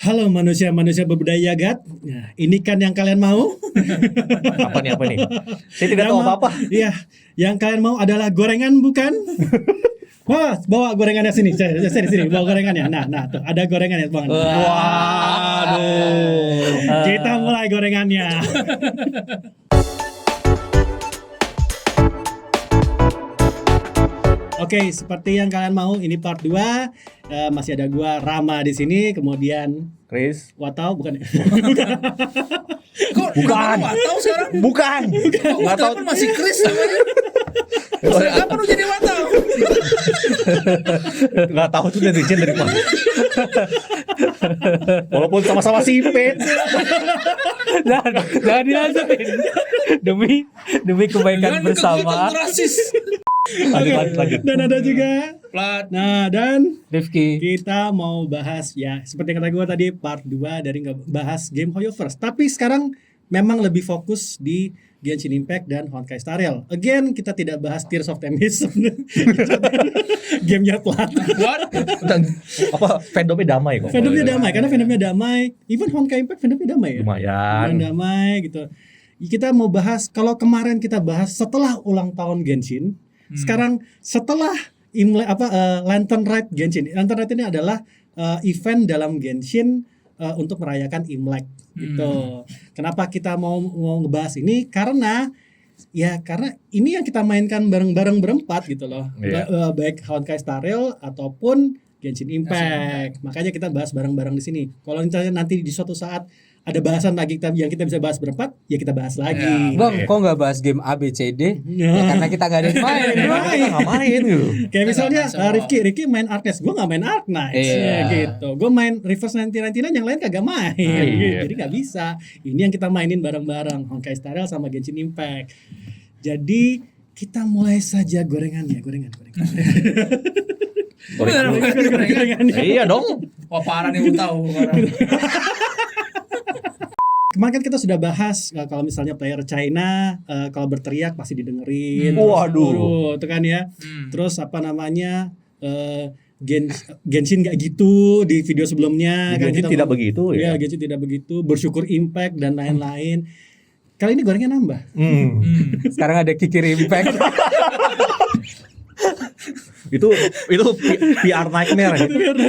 Halo manusia-manusia berbudaya jagat. Nah, ini kan yang kalian mau? Apa nih? Saya tidak tahu apa-apa. Iya, yang kalian mau adalah gorengan bukan? Wah, bawa gorengannya sini, sini, bawa gorengannya. Nah, tuh ada gorengannya, Bang. Waduh. Kita mulai gorengannya. Oke, seperti yang kalian mau, ini part 2. Masih ada gua Rama di sini, kemudian Chris. Watau bukan? Kok Bukan. Watau sekarang? Bukan. Nggak tahu. Watau masih Chris namanya. Kapan lu jadi Watau? Nggak tahu tuh netizen dari mana. Walaupun sama-sama sipit. Jangan dilanjutin. Demi kebaikan bersama. Kekuatan rasis. Lanjut. Dan ada juga Plat. Nah, dan Rifki. kita mau bahas ya seperti yang kata gue tadi part 2 dari bahas game Hoyoverse. Tapi sekarang memang lebih fokus di Genshin Impact dan Honkai Star Rail. Again, kita tidak bahas Tears of Themis. Gamenya Plat. What? Apa fandomnya damai kok. Fandomnya damai karena fandomnya damai. Even Honkai Impact fandomnya damai ya. Lumayan. Damai gitu. Kita mau bahas kalau kemarin kita bahas setelah ulang tahun Genshin. Sekarang setelah Lantern Rite Genshin. Lantern Rite ini adalah event dalam Genshin untuk merayakan Imlek gitu. Kenapa kita mau ngebahas ini? Karena ini yang kita mainkan bareng-bareng berempat gitu loh. Iya. Baik Honkai Star Rail ataupun Genshin Impact. Makanya kita bahas bareng-bareng di sini. Kalau nanti di suatu saat ada bahasan lagi yang kita bisa bahas berempat, ya kita bahas lagi. Bang, kok nggak bahas game A, B, C, D? Ya, karena kita nggak ada yang main. Kita nggak main gitu. Kayak misalnya main semua. Rifki main Arknights, gue nggak main Arknights, Iya. ya gitu. Gue main Reverse 1999, yang lain kagak main, Iya. jadi nggak bisa. Ini yang kita mainin bareng-bareng, Honkai Star Rail sama Genshin Impact. Jadi kita mulai saja gorengannya. Gorengan. Iya dong. Wah parah nih tahu. Kemarin kan kita sudah bahas kalau misalnya player China kalau berteriak pasti didengerin. Waduh. Itu kan ya. Terus apa namanya? Genshin nggak gitu di video sebelumnya. Genshin kita tidak begitu ya. Iya, Genshin tidak begitu. Bersyukur Impact dan lain-lain. Kali ini gorengnya nambah. Sekarang ada Kikir Impact. itu PR nightmare ya.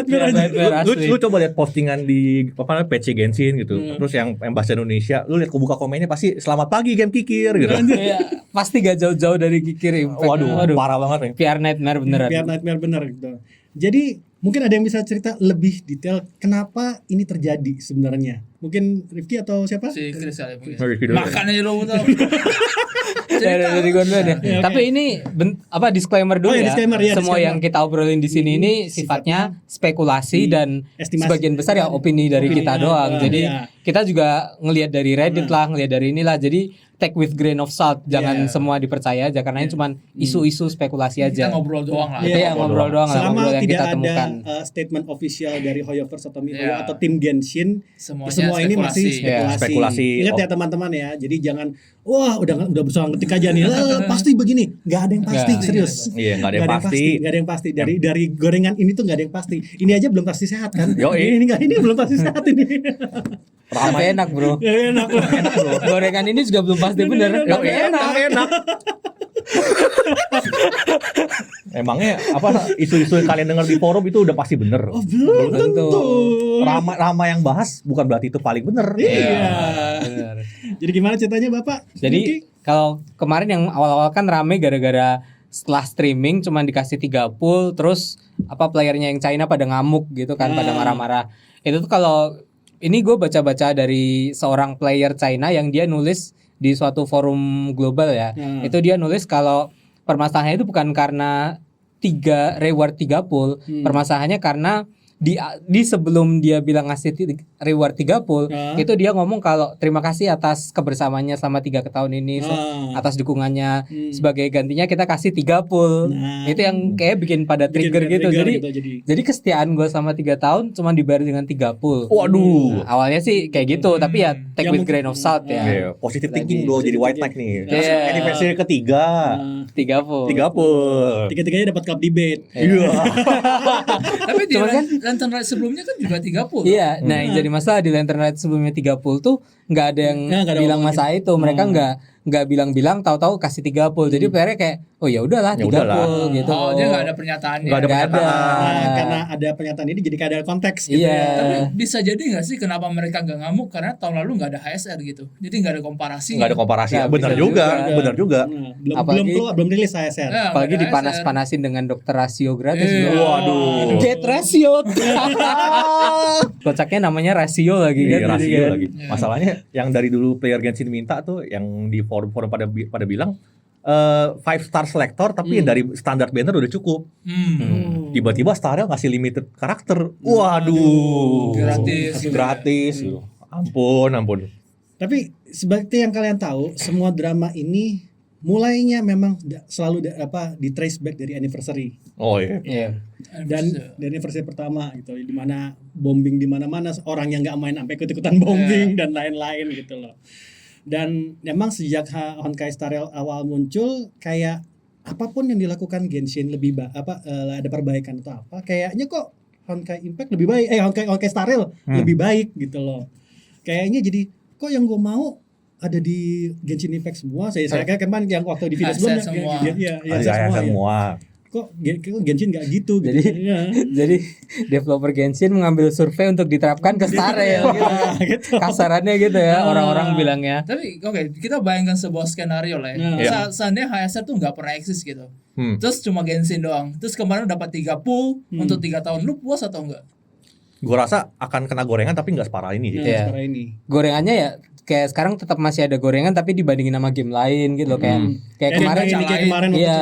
Nightmare asli. Lu coba lihat postingan di PC Genshin gitu. Terus yang bahasa Indonesia, lu lihat buka komennya pasti selamat pagi game Kikir gitu. Iya, pasti gak jauh-jauh dari Kikir Impact. Waduh, parah banget nih. PR Nightmare beneran. Biar nightmare bener gitu. Jadi mungkin ada yang bisa cerita lebih detail kenapa ini terjadi sebenarnya. Mungkin Rifki atau siapa? Si Chris kali mungkin. Rifki dulu. Makan aja lu tahu. Dari gue dulu deh. Ya, oke. Tapi ini disclaimer dulu Oh, ya, ya. disclaimer, ya, Semua disclaimer. yang kita obrolin di sini ini sifatnya spekulasi dan estimasi. sebagian besar ya opini dari Opini, kita doang. Jadi ya. kita juga ngelihat dari Reddit lah, ngelihat dari inilah. Jadi take with grain of salt, jangan semua dipercaya aja karena ini cuman isu-isu spekulasi Kita aja. ngobrol doang lah. Itu ya ngobrol doang lah, Selama ngobrol yang tidak kita ada temukan. statement official dari Hoyoverse atau MiHoYo Iya. atau tim Genshin, Semuanya semua ini masih spekulasi. Spekulasi. Ingat ya teman-teman ya. Jadi jangan udah berusaha ngetik aja nih. Pasti begini. Nggak ada yang pasti, Nggak. serius. Iya, nggak ada yang pasti. Nggak ada yang pasti. Dari gorengan ini tuh nggak ada yang pasti. Ini aja belum pasti sehat kan? Yoi. Ini belum pasti sehat ini. Tapi enak bro. Ya, enak loh. Gorengan ini juga belum pasti bener. Tapi enak. Emangnya isu-isu yang kalian dengar di forum itu udah pasti bener. Oh, belum tentu. Rama yang bahas bukan berarti itu paling bener. Iya. Bener. Jadi gimana ceritanya Bapak? Jadi kalau kemarin yang awal-awal kan rame gara-gara setelah streaming cuman dikasih 3 pool, terus playernya yang China pada ngamuk gitu kan, pada marah-marah. Itu tuh kalau ini gue baca-baca dari seorang player China yang dia nulis di suatu forum global ya. Itu dia nulis kalau permasalahannya itu bukan karena reward 3 pool, permasalahannya karena di sebelum dia bilang ngasih reward 3 pool, itu dia ngomong kalau terima kasih atas kebersamaannya selama 3 tahun ini, atas dukungannya, sebagai gantinya kita kasih 3 pool. Itu yang kayak bikin pada trigger gitu. Jadi kesetiaan gue sama 3 tahun cuma dibayar dengan 3 pool. Waduh. Awalnya sih kayak gitu, tapi ya take with grain of salt ya. Iya, positive thinking dong, jadi white tag nih. Iya. Anniversary ketiga. 3 pool. 3 pool. Tiga-tiganya dapat cup debate. Iya. Tapi Cuman kan Lantern Rise sebelumnya kan juga 30. Iya, nah yang jadi masalah di Lantern Rise sebelumnya 30 tuh nggak ada yang nggak ada bilang ngomongin. masa itu. Mereka nggak bilang-bilang, tahu-tahu kasih 30. Jadi playernya kayak, oh ya udahlah Ya 30 udahlah. gitu. Oh, dia nggak ada pernyataannya. Nggak ada Nggak pernyataan. Nah, karena ada pernyataan ini jadi kayak ada konteks gitu Iya. ya. Tapi bisa jadi nggak sih kenapa mereka nggak ngamuk karena tahun lalu nggak ada HSR gitu. Jadi nggak ada komparasi. Nggak ada komparasi. Nggak Benar bisa juga, juga. benar juga. Nah, belum Apalagi- belum rilis ASR. Ya, Apalagi nggak ada dipanas-panasin dengan dokter rasio gratis. Iya. bro. Waduh. Get ratio. Kocaknya namanya rasio lagi kan. Iya, jadi rasio kan. lagi. Iya. Masalahnya yang dari dulu player Genshin minta tuh yang di forum-forum pada bilang 5-star selector tapi dari standar banner udah cukup. Tiba-tiba Starel ngasih limited karakter. Waduh. Gratis. Gratis. Ampun. Tapi seperti yang kalian tahu, semua drama ini mulainya memang selalu di trace back dari anniversary. Oh iya. Iya. Dan dari anniversary pertama gitu, di mana bombing di mana-mana, orang yang nggak main sampai ikut-ikutan bombing dan lain-lain gitu loh. Dan memang sejak Honkai Star Rail awal muncul, kayak apapun yang dilakukan Genshin lebih ada perbaikan atau apa, kayaknya kok Honkai Impact lebih baik, Honkai Star Rail lebih baik gitu loh. Kayaknya jadi kok yang gue mau ada di Genshin Impact semua. Saya kemarin yang waktu di video ASR sebelumnya semua. ya, Semua. Kok Genshin nggak gitu Jadi ya. jadi developer Genshin mengambil survei untuk diterapkan ke Star Rail gitu. Gitu. Kasarannya gitu ya orang-orang bilangnya. Tapi oke, kita bayangkan sebuah skenario lah ya. Nah. Iya. Seandainya HSR tuh nggak pernah eksis gitu. Terus Terus cuma Genshin doang. Terus kemarin dapat 3 pool untuk 3 tahun. Lu puas atau enggak? gue rasa akan kena gorengan tapi nggak separah ini. Nah, Iya. sekarang ini. Gorengannya ya kayak sekarang tetap masih ada gorengan tapi dibandingin sama game lain gitu loh kayak kemarin kayak kemarin waktu iya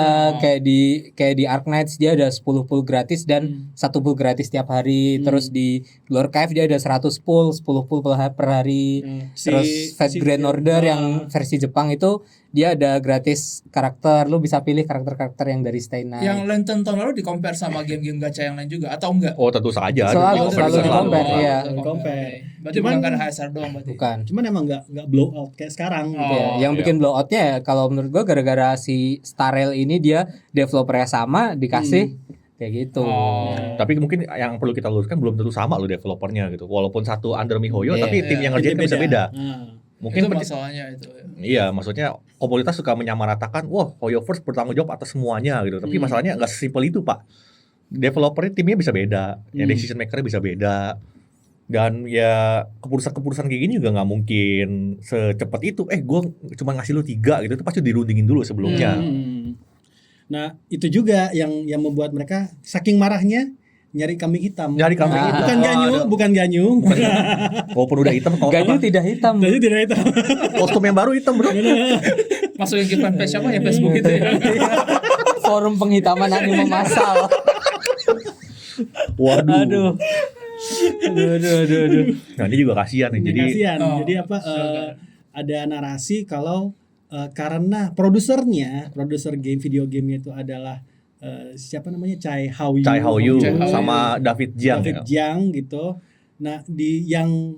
kayak di Ark Knights dia ada 10 pool gratis dan 1 pool gratis tiap hari. Terus di Lore Cave dia ada 100 pool, 10 pool per hari. Terus Fate Grand Order yang versi Jepang itu dia ada gratis karakter, lu bisa pilih karakter-karakter yang dari Stay Night. Yang Lantern tahun lalu di-compare sama game-game gacha yang lain juga atau enggak? Oh tentu saja. Selalu di-compare, iya. Compare. Berarti Cuman- bukan karena HSR doang berarti. Bukan. Cuman emang nggak blow out kayak sekarang gitu. Oh. Yang bikin blowoutnya ya kalau menurut gua gara-gara si Star Rail ini dia developernya sama dikasih kayak gitu. Oh. Tapi mungkin yang perlu kita luruskan belum tentu sama loh developernya gitu. Walaupun satu under MiHoYo Iya. tapi tim yang ngerjain kan bisa beda. Mungkin Itu masalahnya itu. iya, maksudnya komunitas suka menyamaratakan, wah HoYoverse bertanggung jawab atas semuanya gitu. Tapi masalahnya nggak sesimpel itu, Pak. Developernya timnya bisa beda, yang decision makernya bisa beda. Dan ya keputusan-keputusan kayak gini juga nggak mungkin secepat itu. Gue cuma ngasih lu 3 gitu, itu pasti dirundingin dulu sebelumnya. Nah itu juga yang membuat mereka saking marahnya nyari kambing hitam. Nyari kambing hitam. Bukan ganyu. Walaupun udah hitam, kalau Ganyu tidak hitam. Jadi tidak hitam. kostum yang baru hitam bro. Masukin ke fanpage apa ya Facebook itu ya. Forum penghitaman anime massal. Waduh. Aduh. Nah ini juga kasihan nih. Jadi Kasihan. Oh, Jadi ada narasi kalau karena produser game video gamenya itu adalah siapa namanya Chai Hao Yu. Chai Hao Yu Chai Hao Yu. sama David Jiang. David Jiang gitu. Nah di yang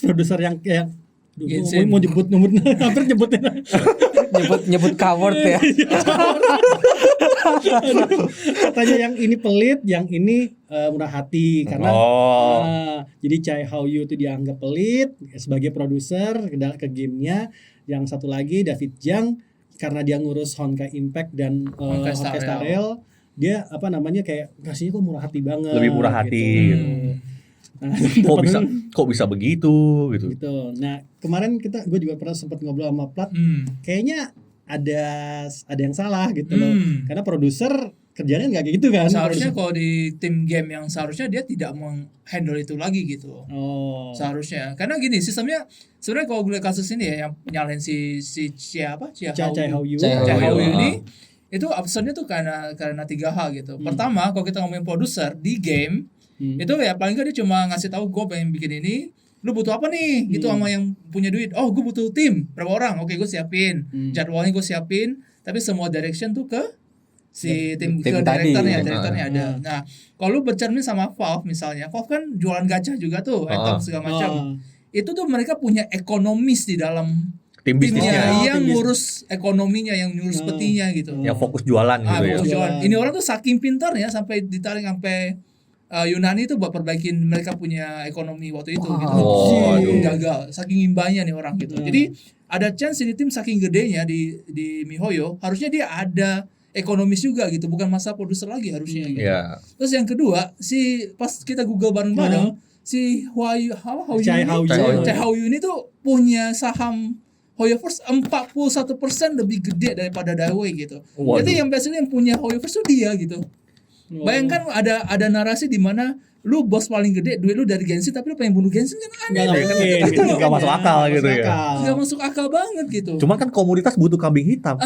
produser yang Duh, Genshin. mau nyebut hampir nyebutnya. nyebut coward ya. Katanya yang ini pelit, yang ini murah hati karena jadi Chai Hao Yu itu dianggap pelit sebagai produser ke gamenya. Yang satu lagi David Jiang karena dia ngurus Honkai Impact dan Honkai Star Honkai Star Rail, dia kayak kasihnya kok murah hati banget. Lebih murah hati. Gitu. Nah, kok bisa begitu gitu. gitu. Nah kemarin gue juga pernah sempat ngobrol sama Plat. Kayaknya ada yang salah gitu loh. Karena produser kerjanya nggak kayak gitu kan. Seharusnya kalau di tim game yang seharusnya dia tidak menghandle itu lagi gitu. Oh. Seharusnya. Karena gini, sistemnya sebenarnya kalau gue lihat kasus ini ya yang nyalain si siapa? Chai Hao Yu. Chai Chai Hao Yu Yu. ini itu absurdnya tuh karena 3 hal gitu. Pertama, kalau kita ngomongin produser di game itu ya paling nggak dia cuma ngasih tahu gue pengen bikin ini, lu butuh apa nih gitu sama yang punya duit. Oh gue butuh tim berapa orang, oke gue siapin jadwalnya, gue siapin, tapi semua direction tuh ke si tim ke tadi. direkturnya ada. Nah kalau lu bercermin sama Valve misalnya, Valve kan jualan gacha juga tuh, item segala macam. Itu tuh mereka punya ekonomis di dalam Tim timnya bisnisnya yang ngurus ekonominya, yang ngurus petinya gitu. yang fokus jualan gitu ya. Fokus jualan. Ini orang tuh saking pintarnya sampai ditarik sampai Yunani itu buat perbaikin mereka punya ekonomi waktu itu gitu. Waduh. Gagal, saking imbanya nih orang gitu. Jadi ada chance ini tim saking gedenya di MiHoYo, harusnya dia ada ekonomis juga gitu, bukan masa produser lagi harusnya gitu. Iya. Terus yang kedua, pas kita Google bareng-bareng, si Chai Hao-Yu ini tuh punya saham HoYoverse 41% lebih gede daripada Dawei gitu. Waduh. Jadi yang biasanya yang punya HoYoverse tuh dia gitu. Bayangkan ada narasi di mana lu bos paling gede, duit lu dari Genshin tapi lu pengen bunuh Genshin kan aneh. Nggak masuk akal gitu ya. Nggak masuk akal banget gitu. Cuman kan komunitas butuh kambing hitam.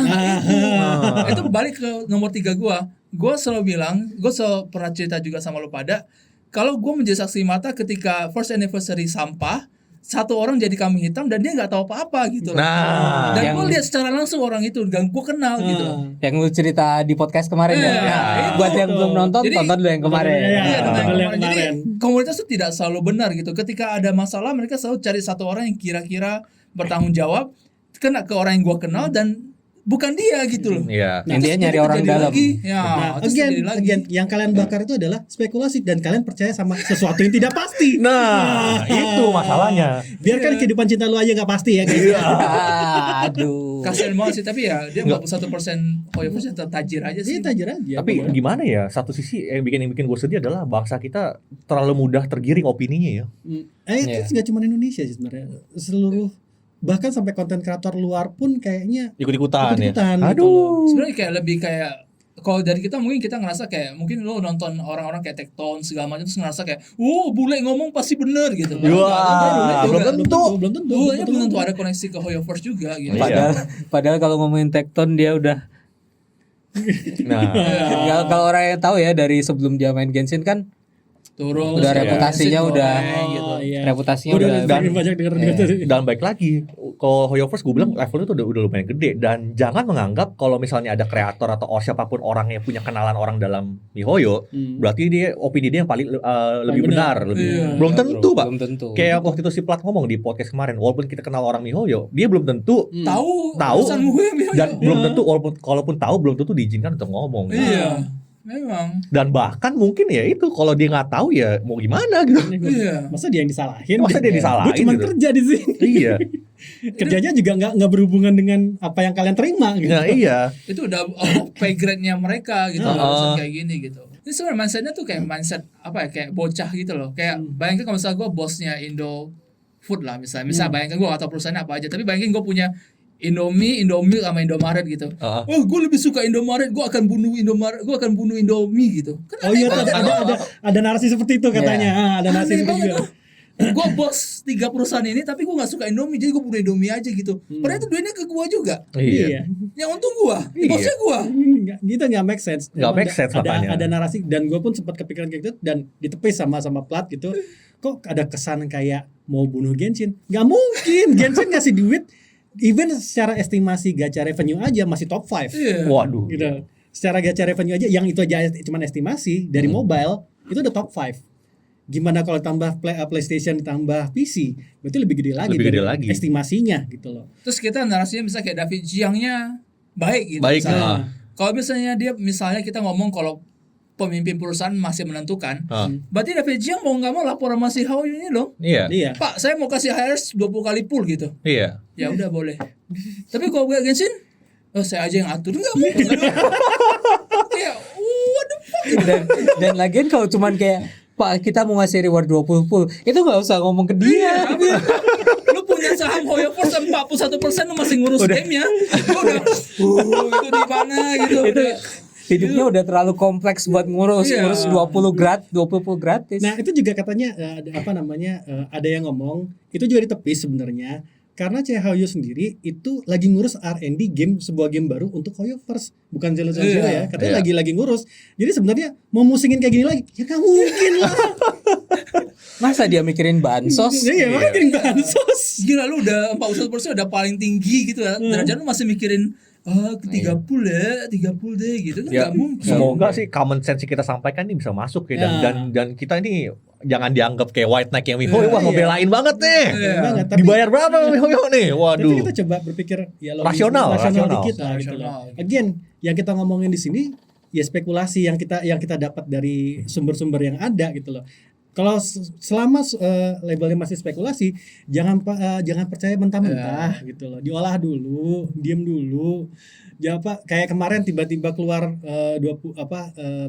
Itu balik ke nomor 3 gua selalu bilang, gua selalu pernah cerita juga sama lu pada, kalau gua menjadi saksi mata ketika first anniversary sampah, satu orang jadi kambing hitam dan dia nggak tahu apa-apa gitu. Nah, Dan yang- gue lihat secara langsung orang itu dan gue kenal gitu. Yang lu cerita di podcast kemarin Iya, ya. itu. Buat yang belum nonton, Jadi- tonton dulu yang kemarin. Iya, Iya, yang tentang kemarin. kemarin. Jadi komunitas itu tidak selalu benar gitu. Ketika ada masalah mereka selalu cari satu orang yang kira-kira bertanggung jawab kena ke orang yang gue kenal dan bukan dia gitu loh. Iya. Yang dia terus nyari jadi orang terjadi dalam. lagi. Ya, Nah, terus terjadi lagi. again, yang kalian bakar itu adalah spekulasi dan kalian percaya sama sesuatu yang tidak pasti. Nah, itu masalahnya. Biarkan kehidupan cinta lu aja nggak pasti ya guys. Aduh. Kasian banget sih, tapi ya dia 41% HoYoverse tetap tajir aja sih. Dia tajir aja. Tapi gimana ya? Satu sisi yang bikin gue sedih adalah bangsa kita terlalu mudah tergiring opininya ya. Itu nggak cuma Indonesia sih sebenarnya. Seluruh bahkan sampai konten kreator luar pun kayaknya Ikut-ikutan ya. ikut-ikutan gitu loh. Aduh. Sebenarnya kayak lebih kayak kalau dari kita mungkin kita ngerasa kayak mungkin lo nonton orang-orang kayak Tekton segala macam terus ngerasa kayak bule ngomong pasti bener gitu. Wah, belum tentu. Belum tentu. Bule belum tentu ada koneksi ke HoYoverse juga gitu. Iya. Padahal kalau ngomongin Tekton dia udah Nah, kalau orang yang tahu ya dari sebelum dia main Genshin kan Turun Udah ya, reputasinya Genshin udah goreng gitu. reputasinya Udah udah sering banyak denger gitu. dan baik lagi, kalau HoYoverse gue bilang levelnya tuh udah lumayan gede dan jangan menganggap kalau misalnya ada kreator atau siapapun orang yang punya kenalan orang dalam MiHoYo, berarti dia opini dia yang paling lebih benar, lebih Iya. belum tentu pak. belum tentu. Kayak waktu itu si Plat ngomong di podcast kemarin, walaupun kita kenal orang MiHoYo, dia belum tentu Tahu Tahu. urusan gue yang dan belum tentu walaupun kalaupun tahu belum tentu diizinkan untuk ngomong. Iya. Memang. Dan bahkan mungkin ya itu kalau dia nggak tahu ya mau gimana gitu. Iya. Masa dia yang disalahin? Masa dia disalahin Gue cuma gitu. kerja di sini. Iya. Kerjanya juga nggak berhubungan dengan apa yang kalian terima gitu. Nah, iya. Itu udah pay grade-nya mereka gitu urusan kayak gini gitu. Ini sebenarnya mindset-nya tuh kayak mindset apa ya, kayak bocah gitu loh. Kayak bayangkan kalau misalnya gue bosnya Indo Food lah misalnya bayangkan gue atau perusahaannya apa aja, tapi bayangin gue punya Indomie sama Indomaret gitu. Oh, gue lebih suka Indomaret, gue akan bunuh Indomaret, gue akan bunuh Indomie gitu. Kan Oh iya, ada narasi seperti itu katanya. Ada narasi aneh seperti banget itu. tuh. Gue bos 3 perusahaan ini tapi gue gak suka Indomie, jadi gue bunuh Indomie aja gitu. Padahal itu duitnya ke gue juga. Iya. Yang untung gue, Iya. bosnya gue. Gitu nggak make sense. Nggak make sense makanya. Ada narasi dan gue pun sempat kepikiran kayak gitu dan ditepis sama Plat gitu. Kok ada kesan kayak mau bunuh Genshin? Nggak mungkin. Genshin ngasih duit. Even secara estimasi gacha revenue aja masih top 5. Iya. Waduh. Gitu. Secara gacha revenue aja yang itu aja cuma estimasi dari mobile itu udah top 5. Gimana kalau tambah PlayStation ditambah PC? Berarti lebih gede lagi Lebih gede dari lagi. estimasinya gitu loh. Terus kita narasinya bisa kayak David Jiangnya baik gitu. Baik, misalnya. Kalau misalnya kita ngomong kalau pemimpin perusahaan masih menentukan, berarti David Jiang mau nggak mau lapor sama si Hao ini dong. Iya. Iya. Pak, saya mau kasih HRS 20 kali pool gitu. Iya. Ya udah boleh. Tapi kalau gue Genshin, saya aja yang atur nggak mungkin. Kayak what the fuck gitu. dan lagian kalau cuman kayak Pak kita mau ngasih reward 20 full itu nggak usah ngomong ke dia. Lu punya saham HoYoverse 41%, lu masih ngurus game-nya. Lu udah itu di mana gitu. Itu hidupnya udah terlalu kompleks buat ngurus Iya. 20 full gratis. Nah itu juga katanya ada yang ngomong itu juga ditepis sebenarnya karena CHOYO sendiri itu lagi ngurus R&D sebuah game baru untuk HoYoverse bukan Zero Zero Zero ya katanya lagi ngurus jadi sebenarnya mau musingin kayak gini lagi ya nggak mungkin lah. Masa dia mikirin bansos? Iya makanya kirim bansos. Gila lu udah 41% udah paling tinggi gitu ya. Derajat lu masih mikirin ke 30 deh gitu kan Ya, nggak mungkin. semoga sih common sense yang kita sampaikan ini bisa masuk ya dan kita ini jangan dianggap kayak white knight yang MiHoYo wah ngebelain banget nih. Iya. Banget, tapi- Dibayar berapa MiHoYo nih? Tapi Waduh. kita coba berpikir ya Rasional. dikit lah gitu Rasional. loh. Again yang kita ngomongin di sini ya spekulasi yang kita dapat dari sumber-sumber yang ada gitu loh. Kalau selama labelnya masih spekulasi, jangan percaya mentah-mentah gitu loh. Diolah dulu, diam dulu. Jangan kayak kemarin tiba-tiba keluar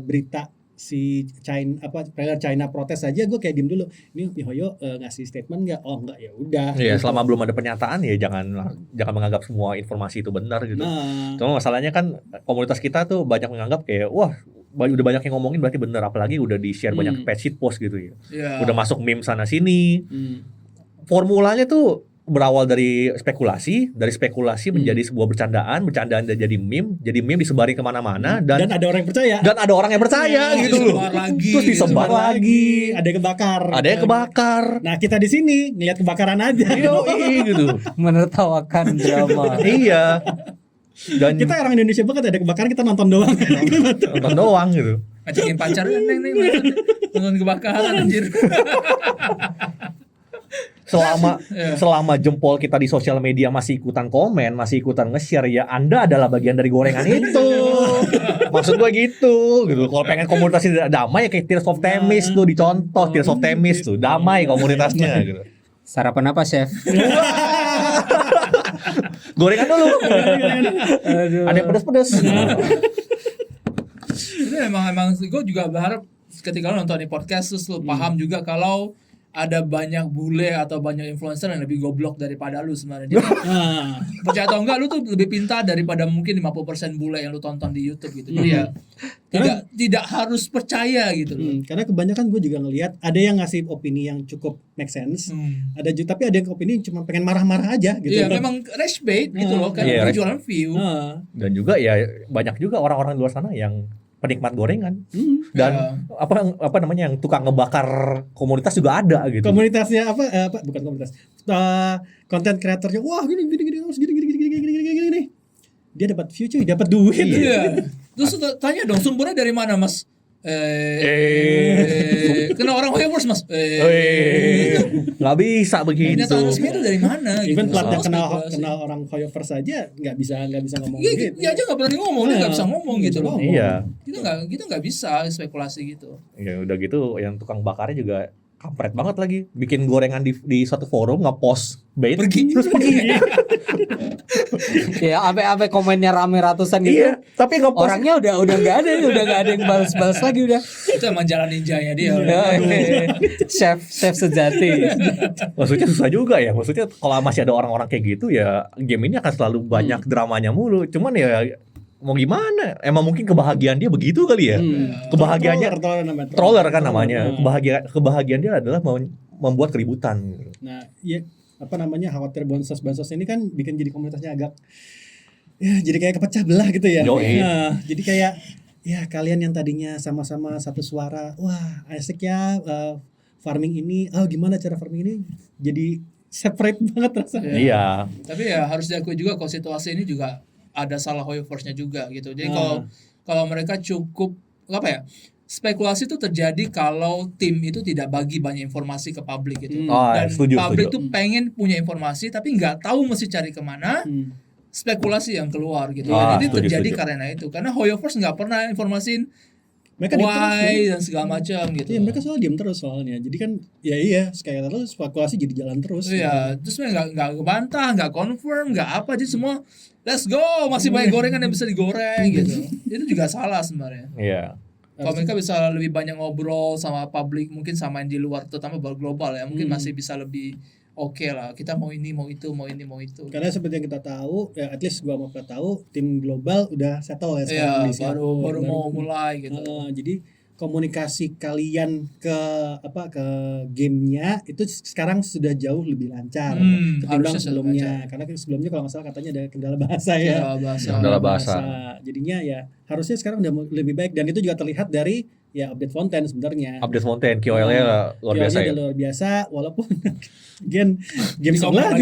berita si player China protes aja, gue kayak diem dulu. Ini miHoYo ngasih statement nggak? Oh nggak, ya udah. Iya, gitu. selama belum ada pernyataan ya jangan menganggap semua informasi itu benar gitu. Nah, Cuma masalahnya kan komunitas kita tuh banyak menganggap kayak wah udah banyak yang ngomongin berarti benar, apalagi udah di-share banyak page sheet post gitu ya. Udah masuk meme sana sini. Formulanya tuh berawal dari spekulasi menjadi sebuah bercandaan jadi meme disebarin kemana-mana dan ada orang yang percaya. Dan ada orang yang percaya gitu loh. Terus disebar lagi. Ada yang kebakar. Ada yang kebakar. Nah, kita di sini ngeliat kebakaran aja. Gitu. Menertawakan drama. Iya. Dan Kita orang Indonesia banget, ada kebakaran kita nonton doang. nonton doang gitu. Ngajakin pacar neng nonton kebakaran anjir. Selama jempol kita di sosial media masih ikutan komen, masih ikutan nge-share, ya Anda adalah bagian dari gorengan itu. Maksud gue gitu. Kalau pengen komunitasnya damai ya kayak Tears of Themis tuh dicontoh, Tears of Themis tuh damai komunitasnya gitu. Sarapan apa, Chef? Gorengan dulu. Aduh. Ada yang pedas-pedas. Itu emang gue juga berharap ketika lo nonton di podcast terus lo paham juga kalau ada banyak bule atau banyak influencer yang lebih goblok daripada lu sebenarnya. Jadi, percaya atau enggak, lu tuh lebih pintar daripada mungkin 50% bule yang lu tonton di YouTube gitu. Jadi ya tidak harus percaya gitu loh. Karena kebanyakan gue juga ngelihat ada yang ngasih opini yang cukup make sense. Tapi ada yang opini cuma pengen marah-marah aja gitu. Iya, memang rage bait gitu loh, karena jualan view. Dan juga ya banyak juga orang-orang di luar sana yang penikmat gorengan dan apa namanya yang tukang ngebakar komunitas juga ada gitu. Komunitasnya bukan komunitas, content creatornya wah gini harus gini. Dia dapat view cuy, dapat duit. Iya. Terus tanya dong sumbernya dari mana mas? Kena orang Hoyoverse mas. Nggak bisa begitu. Pernyataan resmi itu dari mana? Even gitu. platnya kenal orang Hoyoverse aja nggak bisa ngomong gitu. Dia aja nggak berani ngomong, dia nggak bisa ngomong gitu loh. Iya. Kita nggak bisa spekulasi gitu. Ya udah gitu, yang tukang bakarnya juga kampret banget lagi, bikin gorengan di suatu forum nge-post bait terus pergi. Ya, sampai komennya rame ratusan gitu. Iya, tapi nge-post Orangnya udah enggak ada yang balas lagi udah. Itu emang jalan ninjanya dia. Chef sejati. Maksudnya susah juga ya. Maksudnya kalau masih ada orang-orang kayak gitu ya game ini akan selalu banyak dramanya mulu. Cuman ya mau gimana? Emang mungkin kebahagiaan dia begitu kali ya. Kebahagiaannya troller kan namanya. Kebahagiaan dia adalah membuat keributan. Nah, ya khawatir bansos ini kan bikin jadi komunitasnya agak jadi kayak kepecah belah gitu ya. Nah, jadi kayak ya kalian yang tadinya sama-sama satu suara, wah asik ya farming ini, gimana cara farming ini jadi separate banget rasanya. Iya. Tapi ya harus diakui juga kalau situasi ini juga ada salah Hoyoverse-nya juga gitu. Jadi kalau mereka cukup spekulasi itu terjadi kalau tim itu tidak bagi banyak informasi ke publik gitu. Dan publik tuh pengen punya informasi tapi nggak tahu mesti cari kemana. Spekulasi yang keluar gitu. Jadi terjadi karena itu. Karena Hoyoverse nggak pernah informasin mereka why dan segala macam gitu. Iya, mereka soal diem terus soalnya. Jadi kan sekali lagi spekulasi jadi jalan terus. Iya, terus nggak ngebantah, nggak confirm, nggak apa, jadi semua let's go, masih banyak gorengan yang bisa digoreng gitu. Itu juga salah sebenarnya. Iya. Kalau mereka bisa lebih banyak ngobrol sama publik, mungkin sama yang di luar, terutama global ya, mungkin masih bisa lebih oke lah. Kita mau ini, mau itu, mau ini, mau itu. Karena seperti yang kita tahu, ya at least gua mau tahu, tim global udah settle ya sekarang di baru mau mulai gitu. Jadi komunikasi kalian ke gamenya itu sekarang sudah jauh lebih lancar ketimbang sebelumnya. Karena sebelumnya kalau nggak salah katanya ada kendala bahasa ya. Kendala bahasa. Jadinya ya harusnya sekarang udah lebih baik, dan itu juga terlihat dari update Fontaine sebenarnya. Update Fontaine KOL-nya luar biasa ya. Luar biasa, walaupun game sebelah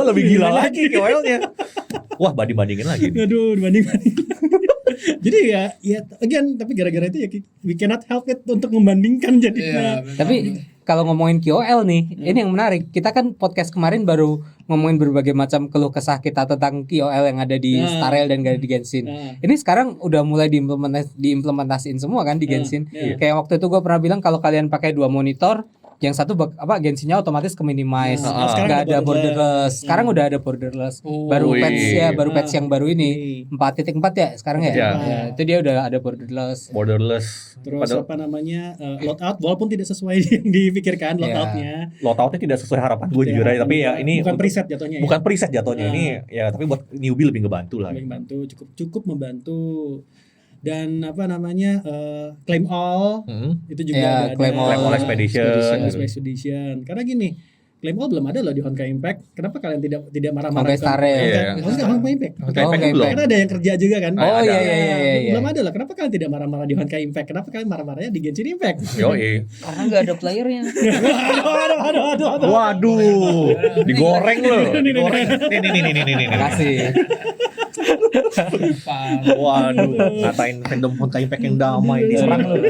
lebih gila lagi KOL-nya. Wah, bandingin lagi. Aduh, banding. Jadi ya again, tapi gara-gara itu ya we cannot help it untuk membandingkan jadinya. Tapi kalau ngomongin KOL nih, ini yang menarik. Kita kan podcast kemarin baru ngomongin berbagai macam keluh kesah kita tentang KOL yang ada di Starel dan gak ada di Genshin. Ini sekarang udah mulai diimplementasiin semua kan di Genshin. Kayak waktu itu gue pernah bilang kalau kalian pakai 2 monitor, yang satu Genshin-nya otomatis ke minimize, nggak ada borderless. Sekarang udah ada borderless. Baru patch yang baru ini 4.4 ya sekarang ya. Ya, itu dia udah ada borderless. Terus apa namanya loadout walaupun tidak sesuai yang dipikirkan loadoutnya. Loadoutnya tidak sesuai harapan gue jujur aja, tapi ya ini bukan preset jatuhnya. Bukan preset jatuhnya ini ya, tapi buat newbie lebih ngebantu lah. Lebih membantu, cukup membantu. Dan apa namanya claim all itu juga ada claim all expedition. Karena gini, claim all belum ada loh di Honkai Impact. Kenapa kalian tidak marah-marah? Honkai Starel. Honkai Impact. Belum. Karena ada yang kerja juga kan. Oh iya. Belum ada loh. Kenapa kalian tidak marah-marah di Honkai Impact? Kenapa kalian marah-marahnya di Genshin Impact? Karena nggak ada playernya. Waduh, digoreng loh. Digoreng. Nih. Makasih. Waduh, ngatain fandom Honkai Impact yang damai diserang loh.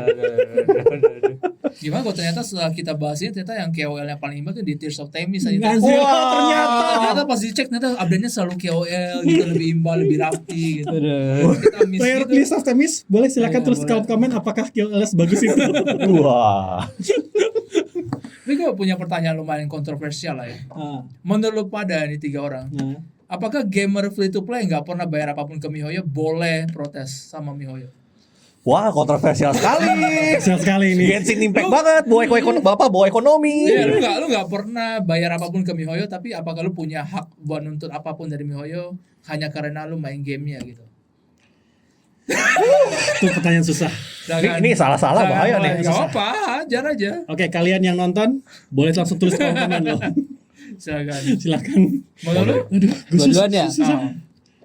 Gimana kok ternyata setelah kita bahas ini ternyata yang KOL yang paling imbang itu di Tears of Themis aja. Ternyata pas dicek ternyata update-nya selalu KOL gitu, lebih imbang, lebih rapi gitu. Kita miss Player gitu. Tears of Themis boleh silakan tulis komen apakah KOL bagus itu. Wah. Tapi gue punya pertanyaan lumayan kontroversial lah ya. Menurut pada ini 3 orang, apakah gamer free to play nggak pernah bayar apapun ke miHoYo boleh protes sama miHoYo? Wah, kontroversial sekali. Kontroversial sekali ini. Genshin Impact banget, bawa ekonomi. Iya, lu nggak pernah bayar apapun ke miHoYo, tapi apakah lu punya hak buat nuntut apapun dari miHoYo hanya karena lu main gamenya gitu? Itu pertanyaan susah. Ini salah-salah bahaya nih. Gak apa, ajar aja. Oke, kalian yang nonton boleh langsung tulis komen loh. Silakan. Mau lu? Gue duluan ya.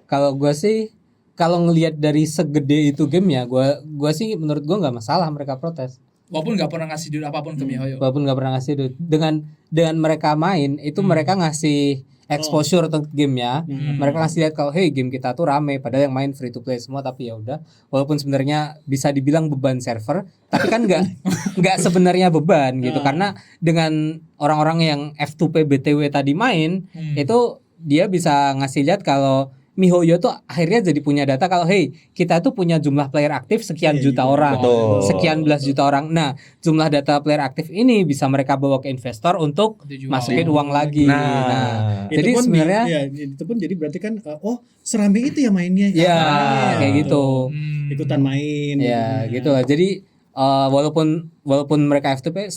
Kalau gue sih, kalau ngelihat dari segede itu gamenya, gue sih menurut gue nggak masalah mereka protes. Walaupun nggak pernah ngasih duit apapun ke miHoYo. Walaupun nggak pernah ngasih duit. Dengan mereka main itu mereka ngasih exposure untuk gamenya. Mereka ngasih lihat kalau hey game kita tuh rame, padahal yang main free to play semua, tapi ya udah. Walaupun sebenarnya bisa dibilang beban server, tapi kan nggak sebenarnya beban gitu, karena dengan orang-orang yang F2P BTW tadi main itu dia bisa ngasih lihat kalau miHoYo tuh akhirnya jadi punya data kalau hey kita tuh punya jumlah player aktif sekian juta orang, sekian belas juta orang. Nah jumlah data player aktif ini bisa mereka bawa ke investor untuk masukin uang lagi. Nah jadi sebenarnya itu pun jadi berarti kan serame itu ya mainnya. Ya kayak gitu. Ikutan main. Ya gitu lah. Jadi walaupun mereka F2P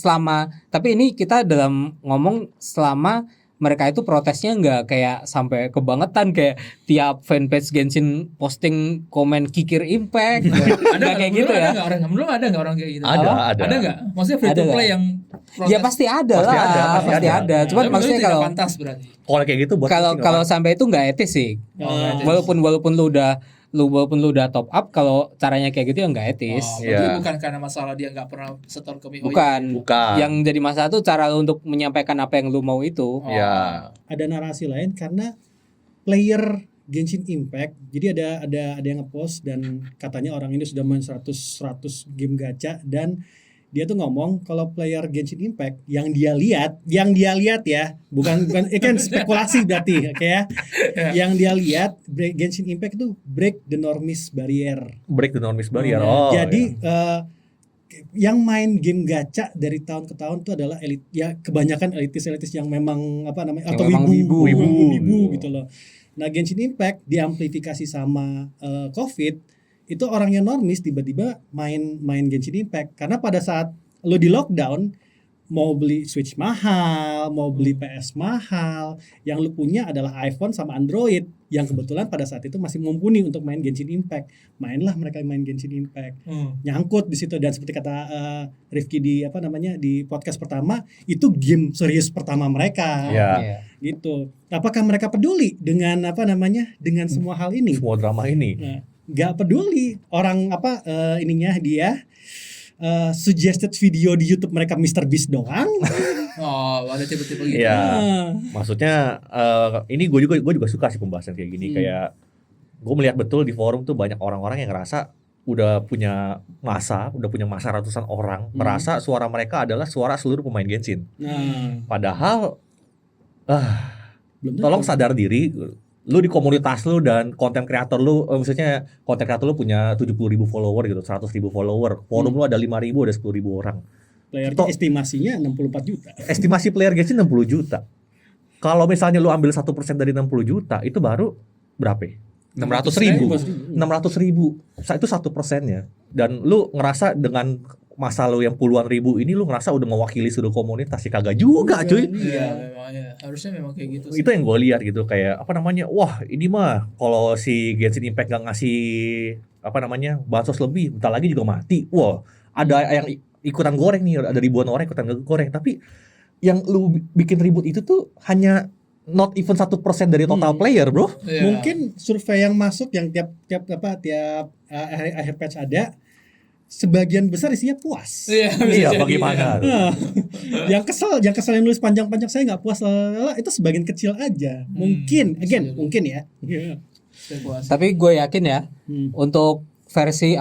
tapi ini kita dalam ngomong selama mereka itu protesnya nggak kayak sampai kebangetan kayak tiap fanpage Genshin posting komen kikir Impact. Ada kayak gitu ya. Belum ada nggak orang kayak gitu? Ada. Ada nggak? Maksudnya free to play yang protes? Ya pasti ada lah. Pasti ada. Cuman maksudnya kalau pantas berarti. Kalau kayak gitu buat kalau sampai itu nggak etis sih. Walaupun lu udah top up, kalau caranya kayak gitu ya nggak etis. Berarti bukan karena masalah dia nggak pernah setor ke miHoYo. Bukan. Yang jadi masalah tuh cara lu untuk menyampaikan apa yang lu mau itu. Ada narasi lain karena player Genshin Impact. Jadi ada yang ngepost dan katanya orang ini sudah main 100 game gacha dan dia tuh ngomong kalau player Genshin Impact yang dia lihat ya, bukan kan spekulasi berarti ya. Yang dia lihat Genshin Impact itu break the normis barrier. Jadi yang main game gacha dari tahun ke tahun itu adalah elit, ya kebanyakan elitis yang memang atau wibu gitu loh. Nah, Genshin Impact diamplifikasi sama COVID. Itu orang yang normis tiba-tiba main Genshin Impact karena pada saat lo di lockdown mau beli Switch mahal, mau beli PS mahal, yang lo punya adalah iPhone sama Android yang kebetulan pada saat itu masih mumpuni untuk main Genshin Impact. Mainlah mereka main Genshin Impact. Nyangkut di situ dan seperti kata Rifki di podcast pertama, itu game serius pertama mereka. Gitu. Apakah mereka peduli dengan dengan semua hal ini? Semua drama ini. Nah, gak peduli orang dia suggested video di YouTube mereka MrBeast doang. Ada tipe-tipe gitu. Iya. Maksudnya ini gue juga suka sih pembahasan kayak gini. Kayak gue melihat betul di forum tuh banyak orang-orang yang ngerasa udah punya masa ratusan orang merasa suara mereka adalah suara seluruh pemain Genshin. Nah, Padahal belum tolong tentu. sadar diri, lu di komunitas lu dan konten kreator lu, maksudnya konten kreator lu punya 70.000 follower gitu, 100.000 follower, forum lu ada 5.000, ada 10.000 orang. Playernya Toh- estimasinya 64 juta. Estimasi player Genshin 60 juta. Kalau misalnya lu ambil 1% dari 60 juta, itu baru berapa? 600.000. 600.000. Itu 1%-nya. Dan lu ngerasa dengan masa lu yang puluhan ribu ini lu ngerasa udah mewakili seluruh komunitas, ya kagak juga cuy. Iya, memang ya. Harusnya memang kayak gitu sih. Itu yang gue lihat gitu, kayak apa namanya, wah ini mah kalau si Genshin Impact gak ngasih apa namanya bansos lebih, bentar lagi juga mati. Wah, ada yang ikutan goreng nih, ada ribuan orang ikutan goreng. Tapi yang lu bikin ribut itu tuh hanya not even 1% dari total player, bro. Iya. Mungkin survei yang masuk yang tiap akhir patch ada, sebagian besar isinya puas. Iya, bisa Iya, jadi, bagaimana? ya. yang kesel yang nulis panjang-panjang saya nggak puas, lalala, itu sebagian kecil aja. Mungkin, bisa again, jadi. mungkin ya. Iya. Spekulasi. Tapi gue yakin ya Hmm. untuk versi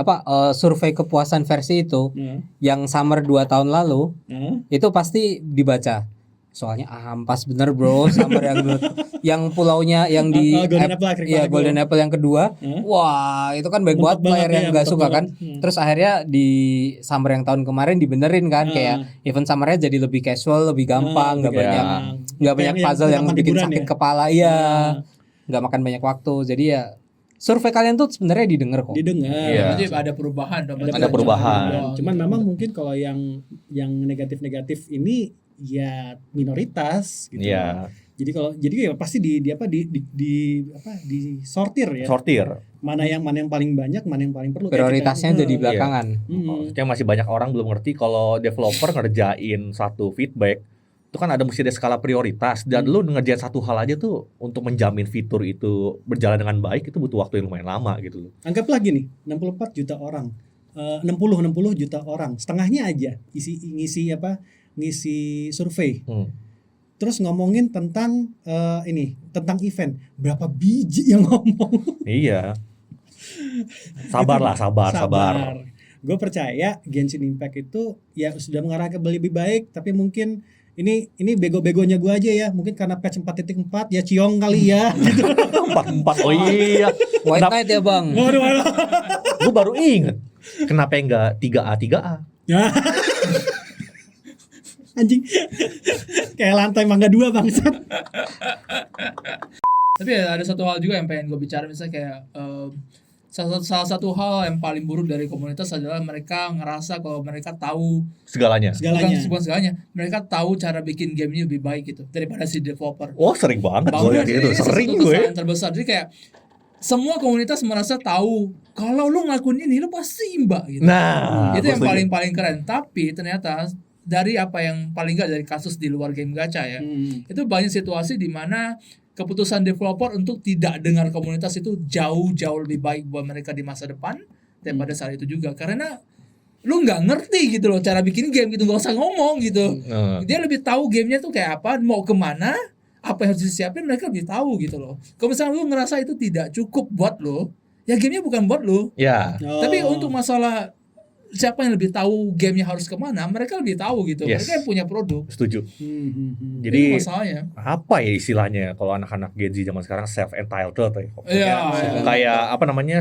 survei kepuasan versi itu Nah, yang summer 2 tahun lalu nah. itu pasti dibaca. Soalnya ampas bener bro summer yang dulu. Yang pulaunya yang di Golden Apple Agricola iya Gold. Golden Apple yang kedua. Wah, itu kan baik buat Mantap banget, player yang iya, nggak mantap suka kan. banget. Terus akhirnya di summer yang tahun kemarin dibenerin kan kayak event summernya jadi lebih casual, lebih gampang, nggak lebih banyak gampang. nggak banyak Yang puzzle yang tempat bikin hiburan sakit ya. kepala ya. Nggak makan banyak waktu. Jadi ya survei kalian tuh sebenarnya didengar kok. Didengar. Iya. Jadi ada perubahan dong. Ada perubahan. Cuman memang mungkin kalau yang negatif-negatif ini ya minoritas gitu. Iya, Jadi ya pasti di sortir ya. sortir. Mana yang paling banyak, mana yang paling perlu. Prioritasnya jadi Kayak belakangan. Maksudnya masih banyak orang belum ngerti kalau developer ngerjain satu feedback itu kan ada mesti ada skala prioritas, dan lu ngerjain satu hal aja tuh untuk menjamin fitur itu berjalan dengan baik itu butuh waktu yang lumayan lama gitu loh. Anggaplah gini, 64 juta orang. 60 juta orang, setengahnya aja ngisi survei. Terus ngomongin tentang tentang event. Berapa biji yang ngomong? Iya. Sabar. Gue percaya Genshin Impact itu ya sudah mengarah ke lebih baik, tapi mungkin ini bego-begonya gue aja ya. Mungkin karena patch 4.4 ya ciong kali ya gitu. 44. Oh iya. White Knight ya bang. Waduh. Gue baru inget. Kenapa enggak 3A? Anjing. Kayak lantai mangga 2 bangsat. Tapi ada satu hal juga yang pengen gue bicara, misalnya kayak salah satu hal yang paling buruk dari komunitas adalah mereka ngerasa kalau mereka tahu Segalanya. bukan segalanya, mereka tahu cara bikin gamenya lebih baik gitu daripada si developer. Oh sering banget gue liat itu. Ini Sering satu gue. kesalahan terbesar. Jadi kayak semua komunitas merasa tahu kalau lu ngelakuin ini lu pasti imba gitu. Nah, Itu gua yang setuju. paling keren. Tapi ternyata dari apa yang paling nggak dari kasus di luar game gacha ya, itu banyak situasi di mana keputusan developer untuk tidak dengar komunitas itu jauh lebih baik buat mereka di masa depan daripada saat itu juga, karena lu nggak ngerti gitu loh cara bikin game gitu, nggak usah ngomong gitu. Dia lebih tahu gamenya tuh kayak apa, mau kemana, apa yang harus disiapin, mereka lebih tahu gitu loh. Kalau misalnya lu ngerasa itu tidak cukup buat lo, ya gamenya bukan buat lo. Ya. Tapi untuk masalah siapa yang lebih tahu gamenya harus kemana, mereka lebih tahu gitu. Yes. Mereka yang punya produk. Setuju. Itu Jadi masalahnya. apa ya istilahnya kalau anak-anak Gen Z zaman sekarang self entitled ya. Iya. Kayak apa namanya?